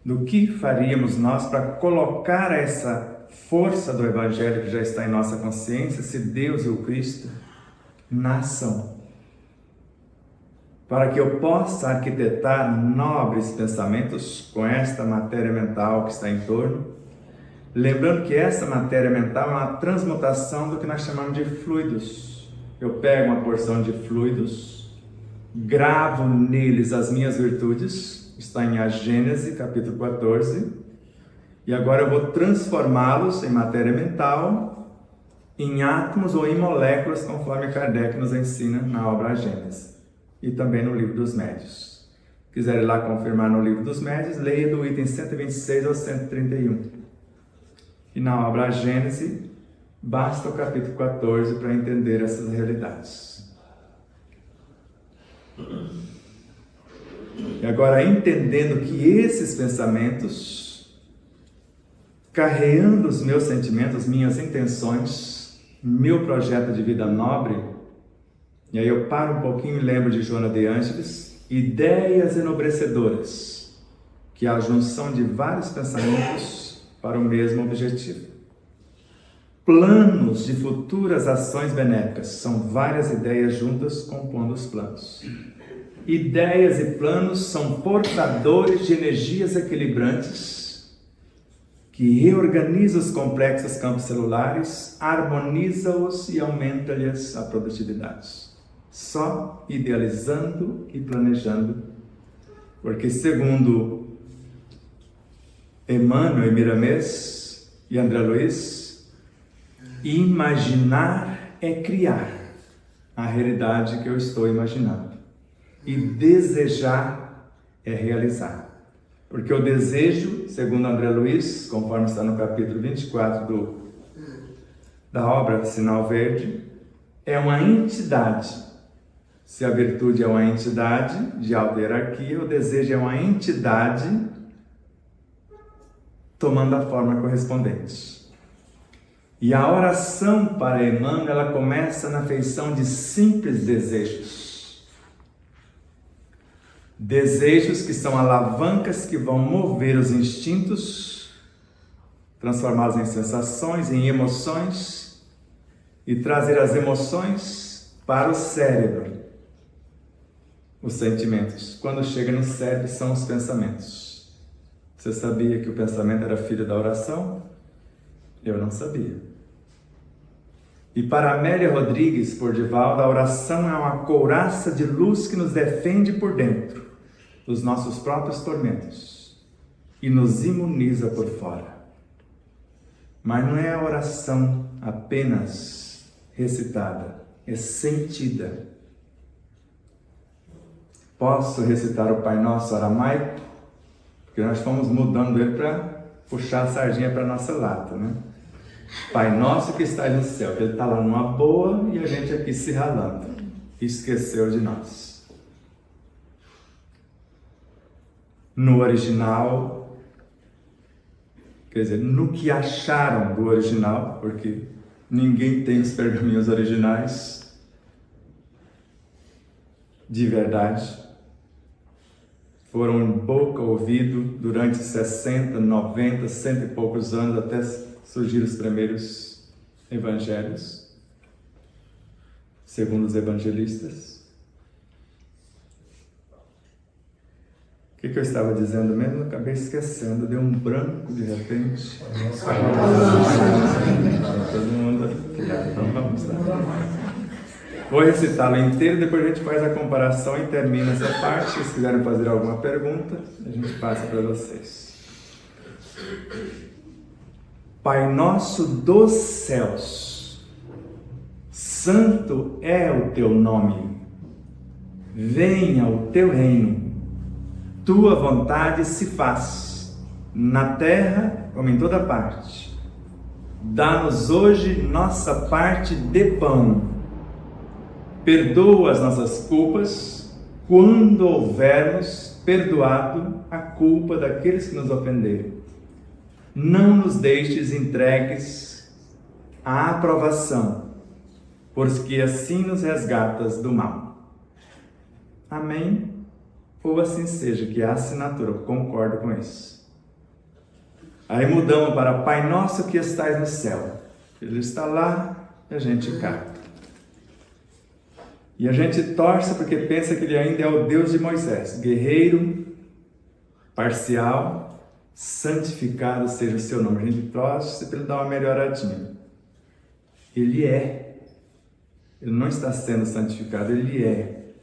Do que faríamos nós para colocar essa força do Evangelho que já está em nossa consciência, se Deus e o Cristo na ação. Para que eu possa arquitetar nobres pensamentos com esta matéria mental que está em torno, lembrando que essa matéria mental é uma transmutação do que nós chamamos de fluidos. eu pego uma porção de fluidos, gravo neles as minhas virtudes, está em A Gênese, capítulo 14, e agora eu vou transformá-los em matéria mental, em átomos ou em moléculas, conforme Kardec nos ensina na obra A Gênese, e também no Livro dos Médiuns. Se quiser ir lá confirmar no Livro dos Médiuns, leia do item 126 ao 131. E na obra A Gênese, basta o capítulo 14 para entender essas realidades. E agora, entendendo que esses pensamentos, carregando os meus sentimentos, minhas intenções, meu projeto de vida nobre, e aí eu paro um pouquinho e lembro de Joana de Ângeles, ideias enobrecedoras, que é a junção de vários pensamentos para o mesmo objetivo. Planos de futuras ações benéficas, são várias ideias juntas compondo os planos. Ideias e planos são portadores de energias equilibrantes que reorganizam os complexos campos celulares, harmoniza-os e aumenta-lhes a produtividade. Só idealizando e planejando, porque segundo Emmanuel Miramês e André Luiz, imaginar é criar a realidade que eu estou imaginando, e desejar é realizar, porque o desejo, segundo André Luiz, conforme está no capítulo 24 da obra Sinal Verde, é uma entidade. Se a virtude é uma entidade de alta hierarquia, o desejo é uma entidade tomando a forma correspondente. E a oração para Emmanuel, ela começa na feição de simples desejos. Desejos que são alavancas que vão mover os instintos, transformá-los em sensações, em emoções, e trazer as emoções para o cérebro. Os sentimentos, quando chega no cérebro, são os pensamentos. Você sabia que o pensamento era filho da oração? Eu não sabia. E para Amélia Rodrigues Pordivaldo, a oração é uma couraça de luz que nos defende por dentro dos nossos próprios tormentos e nos imuniza por fora. Mas não é a oração apenas recitada, é sentida. Posso recitar o Pai Nosso aramaico? Porque nós fomos mudando ele para puxar a sardinha para a nossa lata, né? Pai Nosso que estás no céu, que ele está lá numa boa e a gente aqui se ralando. Esqueceu de nós. No original, quer dizer, no que acharam do original, porque ninguém tem os pergaminhos originais de verdade, foram em boca ouvido durante 60, 90, 100 e poucos anos, até surgir os primeiros evangelhos, segundo os evangelistas. O que eu estava dizendo mesmo? Eu acabei esquecendo, deu um branco de repente. Todo mundo aqui, então vamos lá. Vou recitá-lo inteiro, depois a gente faz a comparação e termina essa parte. Se vocês quiserem fazer alguma pergunta, a gente passa para vocês. Pai nosso dos céus, santo é o teu nome, venha o teu reino, tua vontade se faz, na terra como em toda parte. Dá-nos hoje nossa parte de pão. Perdoa as nossas culpas, quando houvermos perdoado a culpa daqueles que nos ofenderam. Não nos deixes entregues à aprovação, porque assim nos resgatas do mal. Amém? Ou assim seja, que é a assinatura, eu concordo com isso. Aí mudamos para Pai Nosso que estais no céu. Ele está lá e a gente cá. E a gente torce porque pensa que ele ainda é o Deus de Moisés, guerreiro, parcial, santificado seja o seu nome. A gente torce para ele dar uma melhoradinha. Ele é Ele não está sendo santificado, ele é.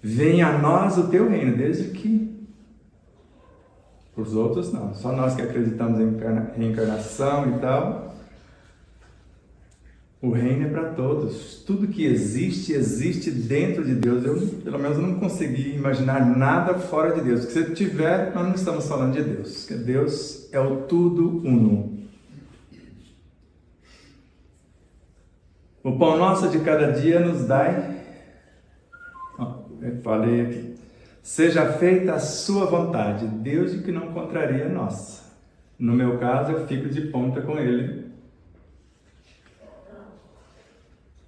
Venha a nós o teu reino, desde que os outros não, só nós que acreditamos em reencarnação e tal. O reino é para todos. Tudo que existe, existe dentro de Deus. Eu, pelo menos, não consegui imaginar nada fora de Deus. Porque se tiver, nós não estamos falando de Deus. Porque Deus é o tudo uno. O pão nosso de cada dia nos dai. Eu falei aqui. Seja feita a sua vontade, desde que não contraria a nossa. No meu caso, eu fico de ponta com ele.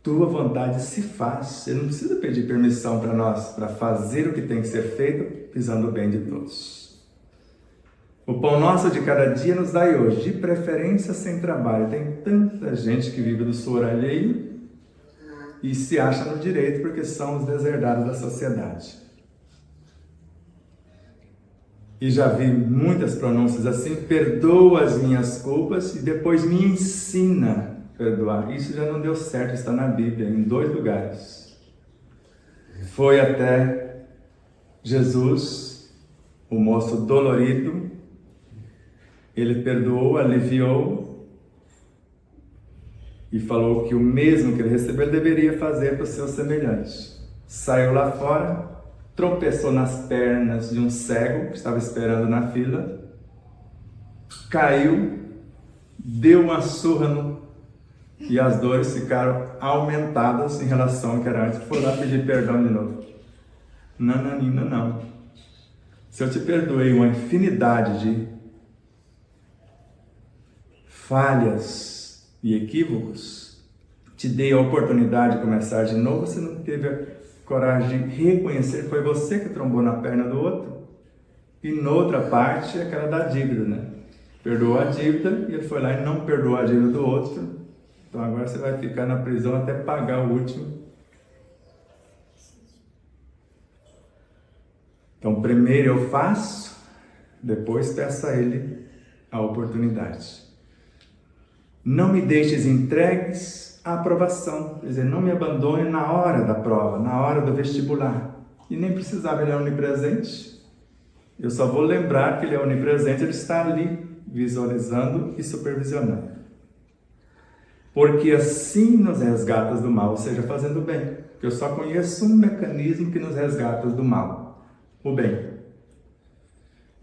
Tua vontade se faz. Ele não precisa pedir permissão para nós, para fazer o que tem que ser feito, visando o bem de todos. O pão nosso de cada dia nos dai hoje, de preferência sem trabalho. Tem tanta gente que vive do suor alheio e se acha no direito porque são os deserdados da sociedade. E já vi muitas pronúncias assim: perdoa as minhas culpas e depois me ensina a perdoar. Isso já não deu certo, está na Bíblia, em 2 lugares. Foi até Jesus, o moço dolorido, ele perdoou, aliviou e falou que o mesmo que ele recebeu ele deveria fazer para o seu semelhante. Saiu lá fora, tropeçou nas pernas de um cego que estava esperando na fila, caiu, deu uma surra e as dores ficaram aumentadas em relação ao que era antes. Foi lá pedir perdão de novo. Nananina, não. Se eu te perdoei uma infinidade de falhas e equívocos, te dei a oportunidade de começar de novo, você não teve a coragem de reconhecer que foi você que trombou na perna do outro. E noutra parte, aquela da dívida, né? Perdoou a dívida e ele foi lá e não perdoou a dívida do outro. Então agora você vai ficar na prisão até pagar o último. Então primeiro eu faço, depois peço a ele a oportunidade. Não me deixes entregues à aprovação, quer dizer, não me abandone na hora da prova, na hora do vestibular. E nem precisava, ele é onipresente. Eu só vou lembrar que ele é onipresente, ele está ali visualizando e supervisionando. Porque assim nos resgatas do mal, ou seja, fazendo o bem. Eu só conheço um mecanismo que nos resgata do mal, o bem.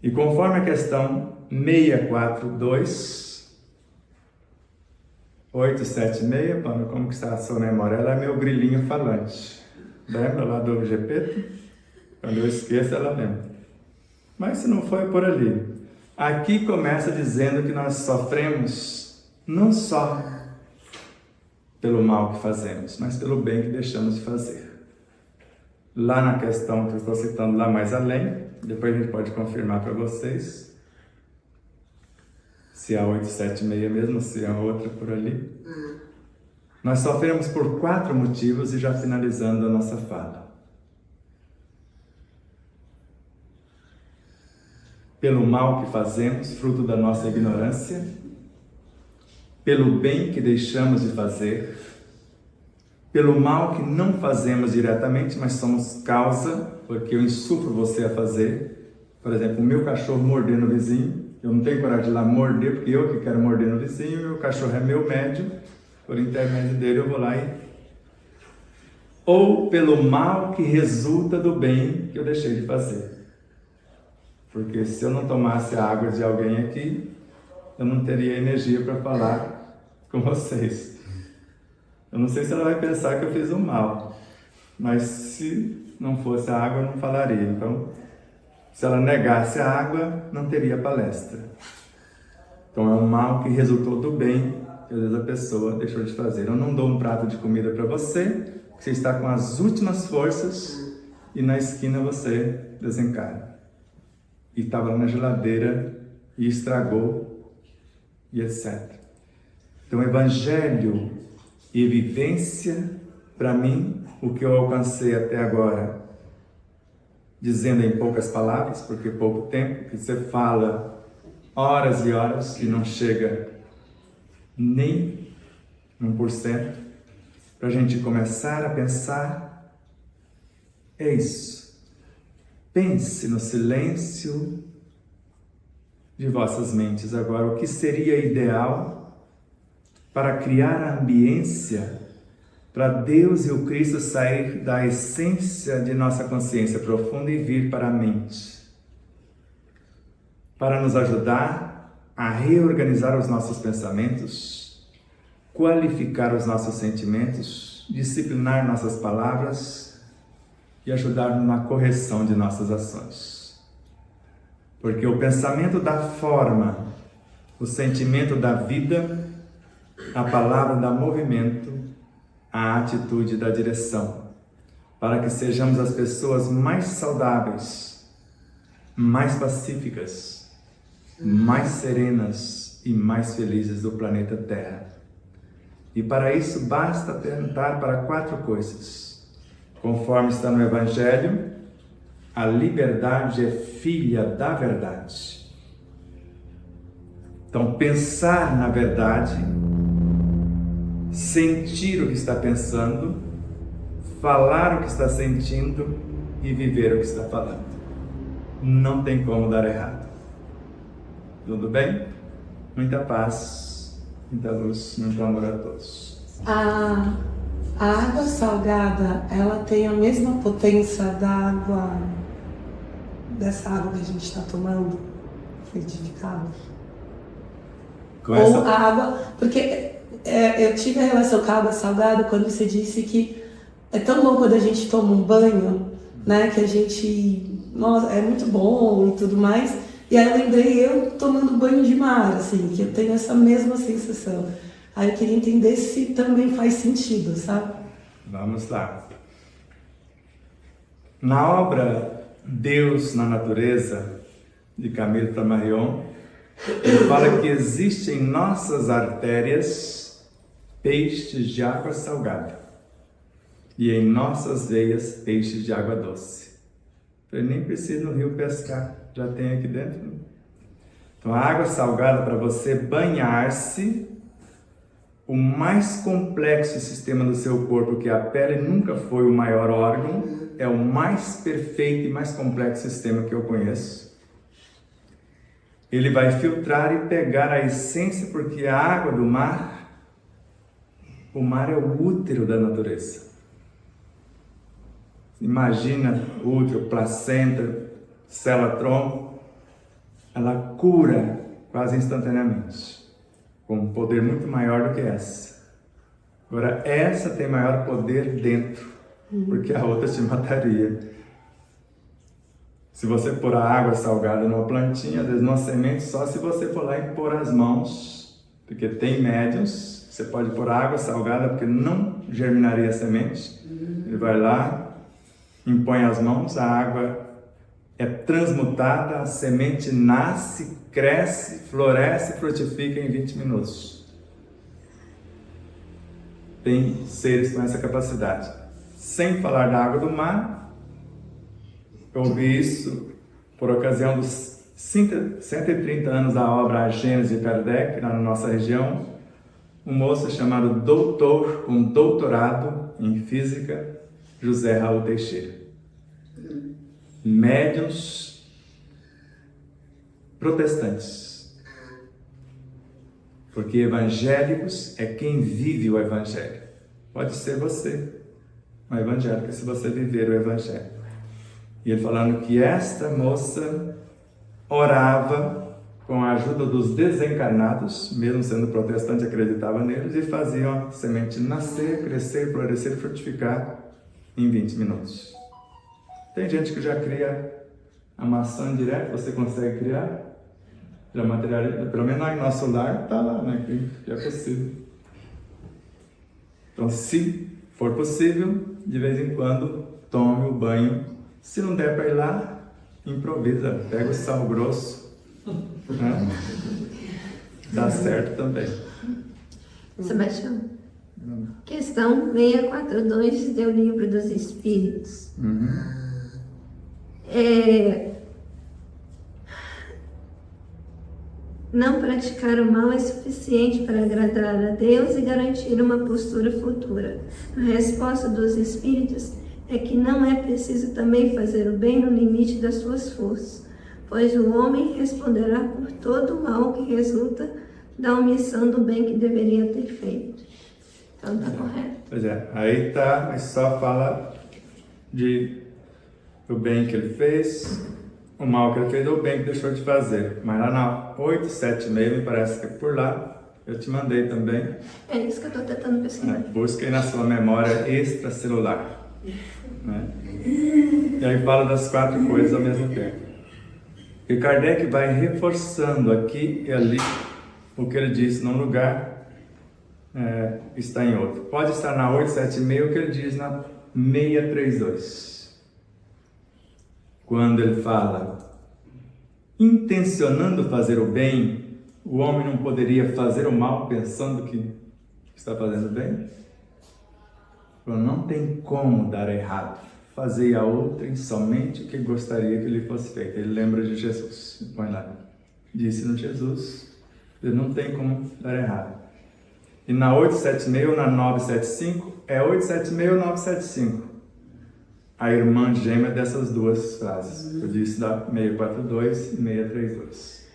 E conforme a questão 642, 876, como que está a sua memória? Ela é meu grilinho falante. Lembra lá do Gepeto? Quando eu esqueço, ela lembra. Mas se não foi por ali. Aqui começa dizendo que nós sofremos não só pelo mal que fazemos, mas pelo bem que deixamos de fazer. Lá na questão que eu estou citando lá mais além, depois a gente pode confirmar para vocês se é a 876 mesmo, se é a outra por ali. Nós sofremos por 4 motivos e já finalizando a nossa fala. Pelo mal que fazemos, fruto da nossa ignorância, pelo bem que deixamos de fazer, pelo mal que não fazemos diretamente, mas somos causa, porque eu insuflo você a fazer. Por exemplo, o meu cachorro morder no vizinho, eu não tenho coragem de ir lá morder, porque eu que quero morder no vizinho, e o cachorro é meu médium, por intermédio dele eu vou lá e... Ou pelo mal que resulta do bem que eu deixei de fazer. Porque se eu não tomasse a água de alguém aqui, eu não teria energia para falar com vocês. Eu não sei se ela vai pensar que eu fiz um mal, mas se não fosse a água, eu não falaria. Então, se ela negasse a água, não teria palestra. Então, é um mal que resultou do bem que às vezes a pessoa deixou de fazer. Eu não dou um prato de comida para você, você está com as últimas forças e na esquina você desencarna. E estava na geladeira e estragou e etc. Então, Evangelho e vivência, para mim, o que eu alcancei até agora, dizendo em poucas palavras, porque pouco tempo, que você fala horas e horas e não chega nem 1%, para a gente começar a pensar é isso. Pense no silêncio de vossas mentes agora o que seria ideal para criar a ambiência para Deus e o Cristo sair da essência de nossa consciência profunda e vir para a mente, para nos ajudar a reorganizar os nossos pensamentos, qualificar os nossos sentimentos, disciplinar nossas palavras e ajudar-nos na correção de nossas ações. Porque o pensamento dá forma, o sentimento dá vida, a palavra dá movimento, a atitude dá direção, para que sejamos as pessoas mais saudáveis, mais pacíficas, mais serenas e mais felizes do planeta Terra. E para isso basta atentar para 4 coisas. Conforme está no Evangelho, a liberdade é filha da verdade. Então, pensar na verdade, sentir o que está pensando, falar o que está sentindo e viver o que está falando. Não tem como dar errado. Tudo bem? Muita paz, muita luz, muito amor a todos. A água salgada, ela tem a mesma potência da água, dessa água que a gente está tomando, frutificada? Ou a água, porque eu tive a relação com a água salgada quando você disse que é tão bom quando a gente toma um banho, né, que a gente, nossa, é muito bom e tudo mais. E aí eu lembrei eu tomando banho de mar, assim, que eu tenho essa mesma sensação. Aí eu queria entender se também faz sentido, sabe? Vamos lá. Na obra Deus na Natureza, de Camille Flammarion, ele fala que existem em nossas artérias peixes de água salgada e em nossas veias peixes de água doce. Eu nem preciso no rio pescar, já tem aqui dentro. Então a água salgada, para você banhar-se, o mais complexo sistema do seu corpo, que a pele nunca foi o maior órgão, é o mais perfeito e mais complexo sistema que eu conheço. Ele vai filtrar e pegar a essência, porque a água do mar, o mar é o útero da natureza. Imagina útero, placenta, célula-tronco, ela cura quase instantaneamente, com um poder muito maior do que essa. Agora, essa tem maior poder dentro, porque a outra te mataria. Se você pôr a água salgada numa plantinha, às vezes numa semente, só se você for lá e pôr as mãos, porque tem médiuns, você pode pôr água salgada, porque não germinaria a semente. Ele vai lá, impõe as mãos, a água é transmutada, a semente nasce, cresce, floresce, frutifica em 20 minutos. Tem seres com essa capacidade. Sem falar da água do mar, eu ouvi isso por ocasião dos 130 anos da obra A Gênese de Kardec, lá na nossa região. Um moço chamado doutor, com doutorado em física, José Raul Teixeira. Médiuns protestantes. Porque evangélicos é quem vive o evangelho. Pode ser você, um evangélico, se você viver o evangelho. E ele falando que esta moça orava com a ajuda dos desencarnados, mesmo sendo protestante, acreditava neles, e faziam a semente nascer, crescer, florescer, frutificar em 20 minutos. Tem gente que já cria a maçã direto, você consegue criar? Já materializa, pelo menos em nosso lar está lá, né? Que é possível. Então, se for possível, de vez em quando, tome o banho. Se não der para ir lá, improvisa, pega o sal grosso, né? Dá certo também. Sebastião, questão 642 do Livro dos Espíritos. Não praticar o mal é suficiente para agradar a Deus e garantir uma postura futura. A resposta dos Espíritos é que não é preciso também fazer o bem no limite das suas forças, pois o homem responderá por todo o mal que resulta da omissão do bem que deveria ter feito. Então está correto. Pois é, aí tá, mas só fala do bem que ele fez, o mal que ele fez ou o bem que deixou de fazer. Mas lá na 876, me parece que é por lá, eu te mandei também. É isso que eu estou tentando pesquisar. Busquem na sua memória extracelular. Né? E aí fala das 4 coisas ao mesmo tempo. E Kardec vai reforçando aqui e ali o que ele disse num lugar, está em outro. Pode estar na 876 o que ele diz na 632. Quando ele fala, intencionando fazer o bem, o homem não poderia fazer o mal pensando que está fazendo bem? Não tem como dar errado. Fazei a outrem somente o que gostaria que lhe fosse feito. Ele lembra de Jesus. Põe lá. Disse-nos Jesus, ele não tem como dar errado. E na 876 ou na 975, é 876 ou 975. A irmã gêmea dessas duas frases. Eu disse da 642 e 632.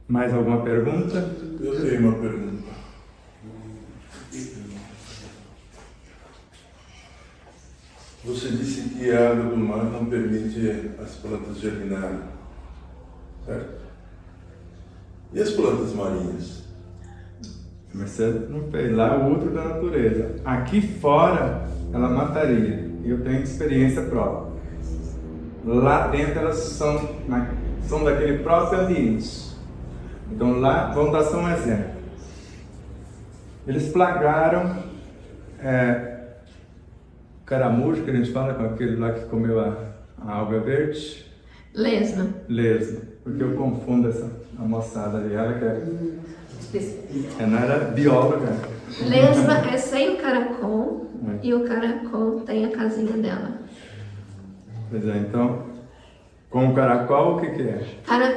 Mais alguma pergunta? Eu tenho uma pergunta. Você disse que a água do mar não permite as plantas germinarem, certo? E as plantas marinhas? Mas você não fez lá o outro da natureza. Aqui fora, ela mataria. E eu tenho experiência própria. Lá dentro, elas são daquele próprio ambiente. Então lá, vamos dar só um exemplo. Eles plagaram caramujo, que a gente fala, com aquele lá que comeu a alga verde. Lesma. Lesma. Porque eu confundo a moçada ali. Ela não era bióloga. Lesma é sem o caracol e o caracol tem a casinha dela. Pois é, então, com o caracol, o que é?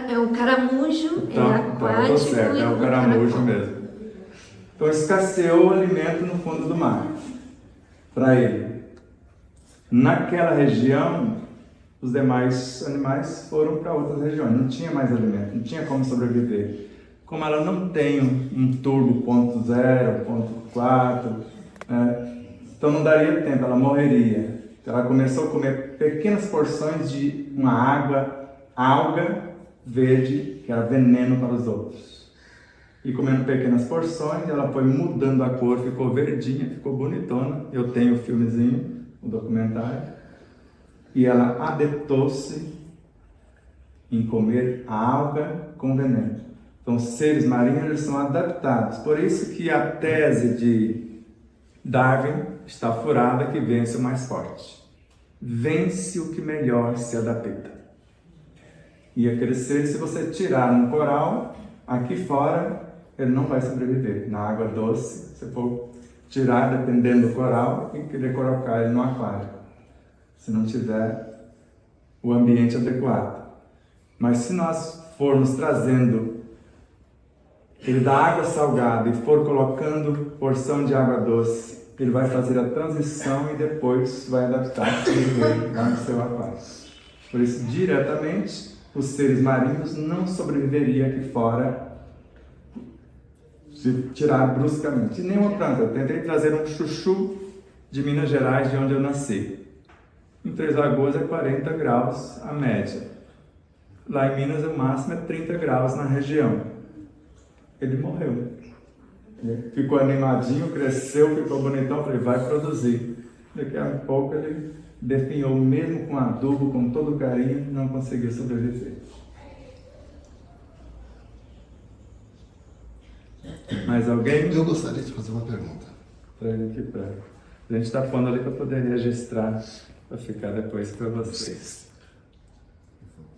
É o caramujo, Então, é aquático. Então, certo, e é o caramujo caracol mesmo. Então, escasseou o alimento no fundo do mar para ele. Naquela região, os demais animais foram para outras regiões. Não tinha mais alimento, não tinha como sobreviver. Como ela não tem um turbo 0.0, 0.4, então não daria tempo, ela morreria. Ela começou a comer pequenas porções de uma alga verde, que era veneno para os outros. E comendo pequenas porções, ela foi mudando a cor, ficou verdinha, ficou bonitona. Eu tenho o filmezinho, o documentário. E ela adaptou-se em comer a alga com veneno. Então, os seres marinhos eles são adaptados. Por isso que a tese de Darwin está furada, que vence o mais forte. Vence o que melhor se adapta. E aquele ser, se você tirar um coral, aqui fora, ele não vai sobreviver. Na água doce, se for tirar, dependendo do coral, tem que querer colocar ele no aquário. Se não tiver o ambiente adequado. Mas se nós formos trazendo ele da água salgada e for colocando porção de água doce, ele vai fazer a transição e depois vai adaptar lá no seu aquário. Por isso, diretamente, os seres marinhos não sobreviveriam aqui fora se tirar bruscamente. E nenhuma planta. Eu tentei trazer um chuchu de Minas Gerais, de onde eu nasci. Em Três Lagoas é 40 graus a média. Lá em Minas o máximo é 30 graus na região. Ele morreu. Ficou animadinho, cresceu, ficou bonitão, falei, vai produzir. Daqui a pouco ele definhou, mesmo com adubo, com todo carinho, não conseguiu sobreviver. Mais alguém? Eu gostaria de fazer uma pergunta. Traz aqui para a gente está falando ali para poder registrar, para ficar depois para vocês.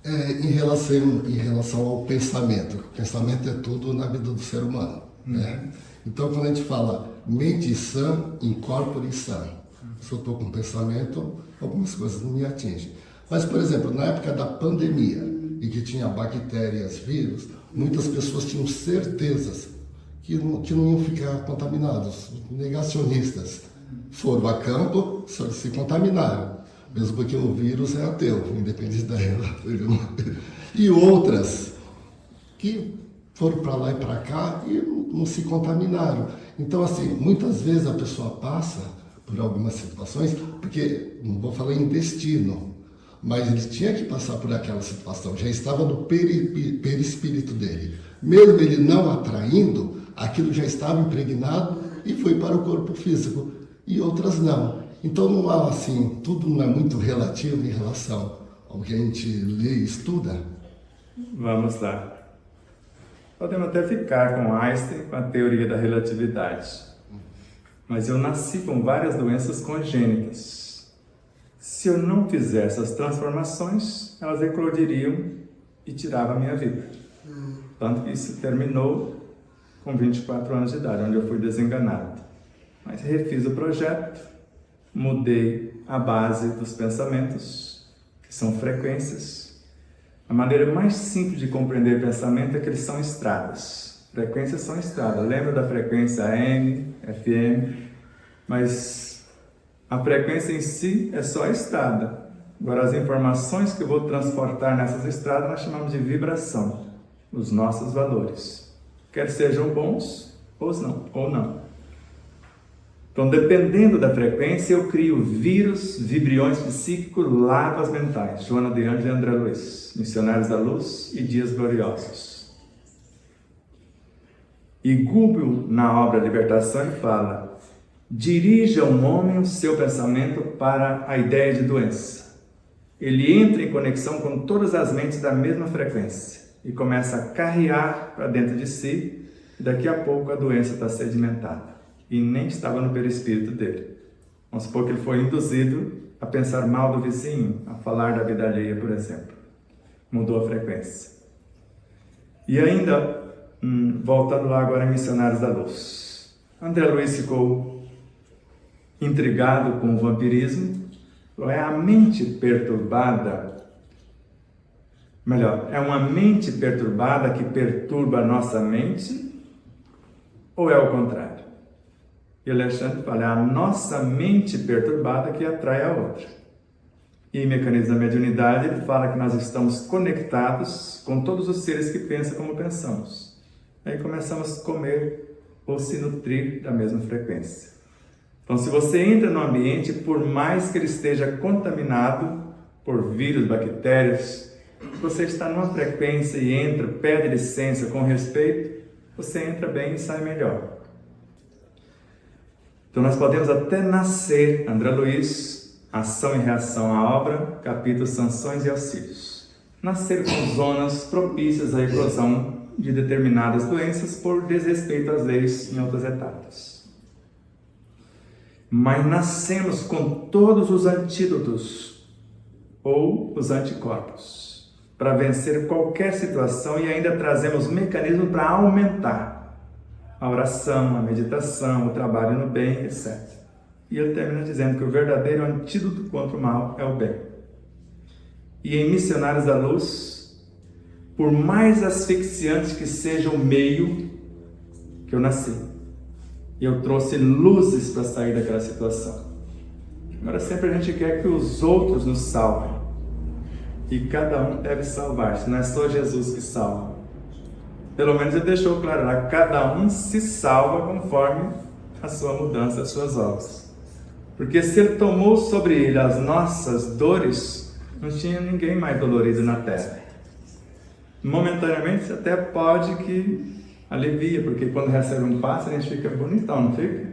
Em relação ao pensamento. O pensamento é tudo na vida do ser humano. Né? Então, quando a gente fala mente sã, incorpore sã. Se eu estou com pensamento, algumas coisas não me atingem. Mas, por exemplo, na época da pandemia, e que tinha bactérias, vírus, muitas pessoas tinham certezas que não iam ficar contaminados. Negacionistas foram a campo, só se contaminaram, mesmo porque o vírus é ateu, independente da religião. E outras que foram para lá e para cá e não se contaminaram. Então, assim, muitas vezes a pessoa passa por algumas situações, porque, não vou falar em destino, mas ele tinha que passar por aquela situação, já estava no perispírito dele. Mesmo ele não atraindo, aquilo já estava impregnado e foi para o corpo físico, e outras não. Então, não há assim, tudo não é muito relativo em relação ao que a gente lê e estuda. Vamos lá. Podemos até ficar com Einstein, com a teoria da relatividade. Mas eu nasci com várias doenças congênitas. Se eu não fizer essas transformações, elas eclodiriam e tiravam a minha vida. Tanto que isso terminou com 24 anos de idade, onde eu fui desenganado. Mas refiz o projeto, mudei a base dos pensamentos, que são frequências. A maneira mais simples de compreender pensamento é que eles são estradas. Frequências são estradas. Lembra da frequência AM, FM? Mas a frequência em si é só a estrada. Agora, as informações que eu vou transportar nessas estradas nós chamamos de vibração, os nossos valores. Quer sejam bons ou não. Então, dependendo da frequência, eu crio vírus, vibriões psíquicos, larvas mentais. Joana de Ângeles e André Luiz, Missionários da Luz e Dias Gloriosos. E Google, na obra Libertação, ele fala: dirija um homem o seu pensamento para a ideia de doença. Ele entra em conexão com todas as mentes da mesma frequência e começa a carrear para dentro de si, e daqui a pouco a doença está sedimentada. E nem estava no perispírito dele. Vamos supor que ele foi induzido a pensar mal do vizinho, a falar da vida alheia, por exemplo. Mudou a frequência. E ainda, voltando lá agora em Missionários da Luz. André Luiz ficou intrigado com o vampirismo. É a mente perturbada, melhor, é uma mente perturbada que perturba a nossa mente, ou é o contrário? E Alexandre fala: é a nossa mente perturbada que atrai a outra. E em Mecanismo da Mediunidade ele fala que nós estamos conectados com todos os seres que pensam como pensamos. Aí começamos a comer ou se nutrir da mesma frequência. Então, se você entra no ambiente, por mais que ele esteja contaminado por vírus, bactérias, você está numa frequência e entra, pede licença com respeito, você entra bem e sai melhor. Então, nós podemos até nascer, André Luiz, Ação e Reação à Obra, capítulo Sanções e Auxílios. Nascer com zonas propícias à eclosão de determinadas doenças por desrespeito às leis em outras etapas. Mas nascemos com todos os antídotos ou os anticorpos para vencer qualquer situação e ainda trazemos mecanismos para aumentar a oração, a meditação, o trabalho no bem, etc. E ele termina dizendo que o verdadeiro antídoto contra o mal é o bem. E em Missionários da Luz, por mais asfixiante que seja o meio que eu nasci, eu trouxe luzes para sair daquela situação. Agora sempre a gente quer que os outros nos salvem. E cada um deve salvar-se, não é só Jesus que salva. Pelo menos ele deixou claro lá, cada um se salva conforme a sua mudança, as suas obras. Porque se ele tomou sobre ele as nossas dores, não tinha ninguém mais dolorido na terra. Momentaneamente até pode que alivia, porque quando recebe um passe a gente fica bonitão, não fica?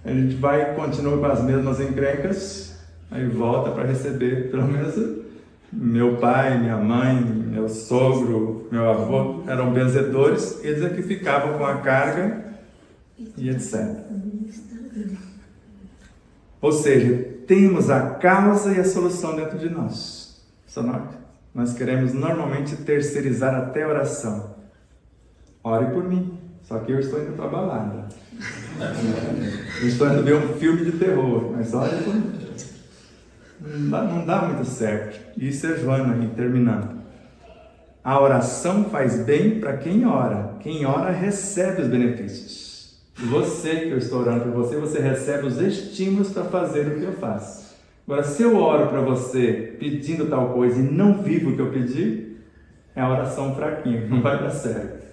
A gente vai e continua com as mesmas encrencas, aí volta para receber, pelo menos meu pai, minha mãe, meu sogro, meu avô eram benzedores, eles é que ficavam com a carga e etc. Ou seja, temos a causa e a solução dentro de nós. Só nós queremos normalmente terceirizar até a oração. Ore por mim, só que eu estou indo para a balada. Eu estou indo ver um filme de terror, mas ore por mim. Não dá muito certo. Isso é Joana aí, terminando. A oração faz bem para quem ora. Quem ora recebe os benefícios. Você, que eu estou orando por você, você recebe os estímulos para fazer o que eu faço. Agora, se eu oro para você pedindo tal coisa e não vivo o que eu pedi, é a oração fraquinha, não vai dar certo.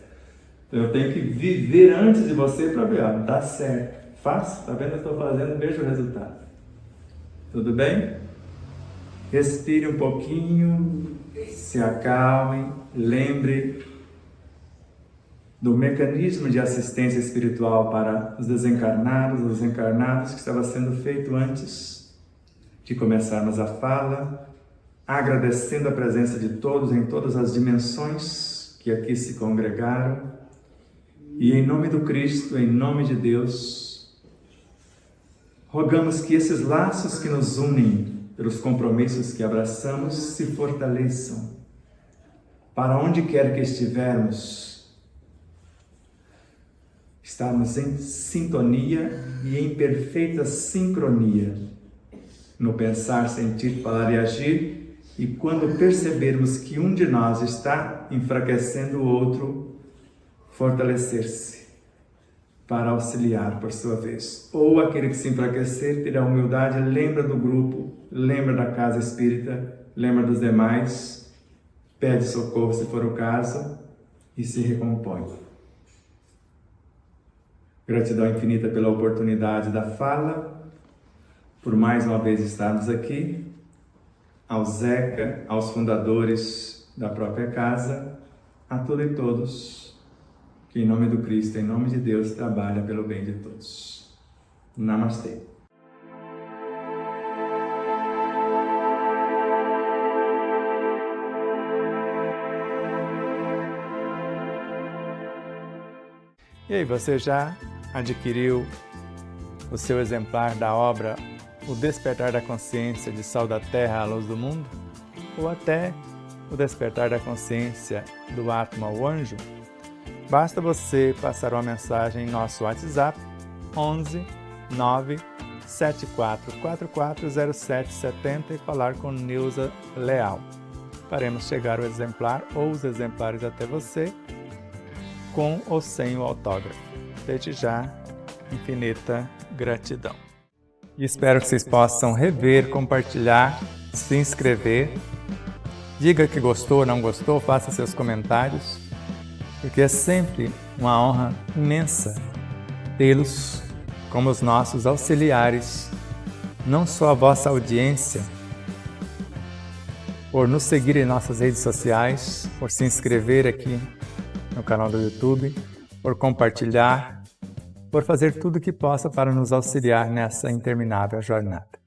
Então, eu tenho que viver antes de você para ver, dá certo. Faço, tá vendo? Eu estou fazendo, vejo o resultado. Tudo bem? Respire um pouquinho, se acalme, lembre do mecanismo de assistência espiritual para os desencarnados, os encarnados, que estava sendo feito antes de começarmos a fala, agradecendo a presença de todos em todas as dimensões que aqui se congregaram. E em nome do Cristo, em nome de Deus, rogamos que esses laços que nos unem pelos compromissos que abraçamos se fortaleçam. Para onde quer que estivermos, estamos em sintonia e em perfeita sincronia no pensar, sentir, falar e agir, e quando percebermos que um de nós está enfraquecendo o outro, fortalecer-se para auxiliar por sua vez. Ou aquele que se enfraquecer, ter a humildade, lembra do grupo, lembra da casa espírita, lembra dos demais, pede socorro se for o caso e se recompõe. Gratidão infinita pela oportunidade da fala, por mais uma vez estarmos aqui, ao Zeca, aos fundadores da própria casa, a todos e todos, que em nome do Cristo, em nome de Deus, trabalha pelo bem de todos. Namastê. E aí, você já adquiriu o seu exemplar da obra O Despertar da Consciência de Sal da Terra à Luz do Mundo? Ou até O Despertar da Consciência do Atma ao Anjo? Basta você passar uma mensagem em nosso WhatsApp 11 9 74440770 e falar com Nilza Leal. Faremos chegar o exemplar ou os exemplares até você, com ou sem o autógrafo. Desde já, infinita gratidão. E espero que vocês possam rever, compartilhar, se inscrever. Diga que gostou ou não gostou, faça seus comentários, porque é sempre uma honra imensa tê-los como os nossos auxiliares, não só a vossa audiência, por nos seguir em nossas redes sociais, por se inscrever aqui no canal do YouTube, por compartilhar, por fazer tudo o que possa para nos auxiliar nessa interminável jornada.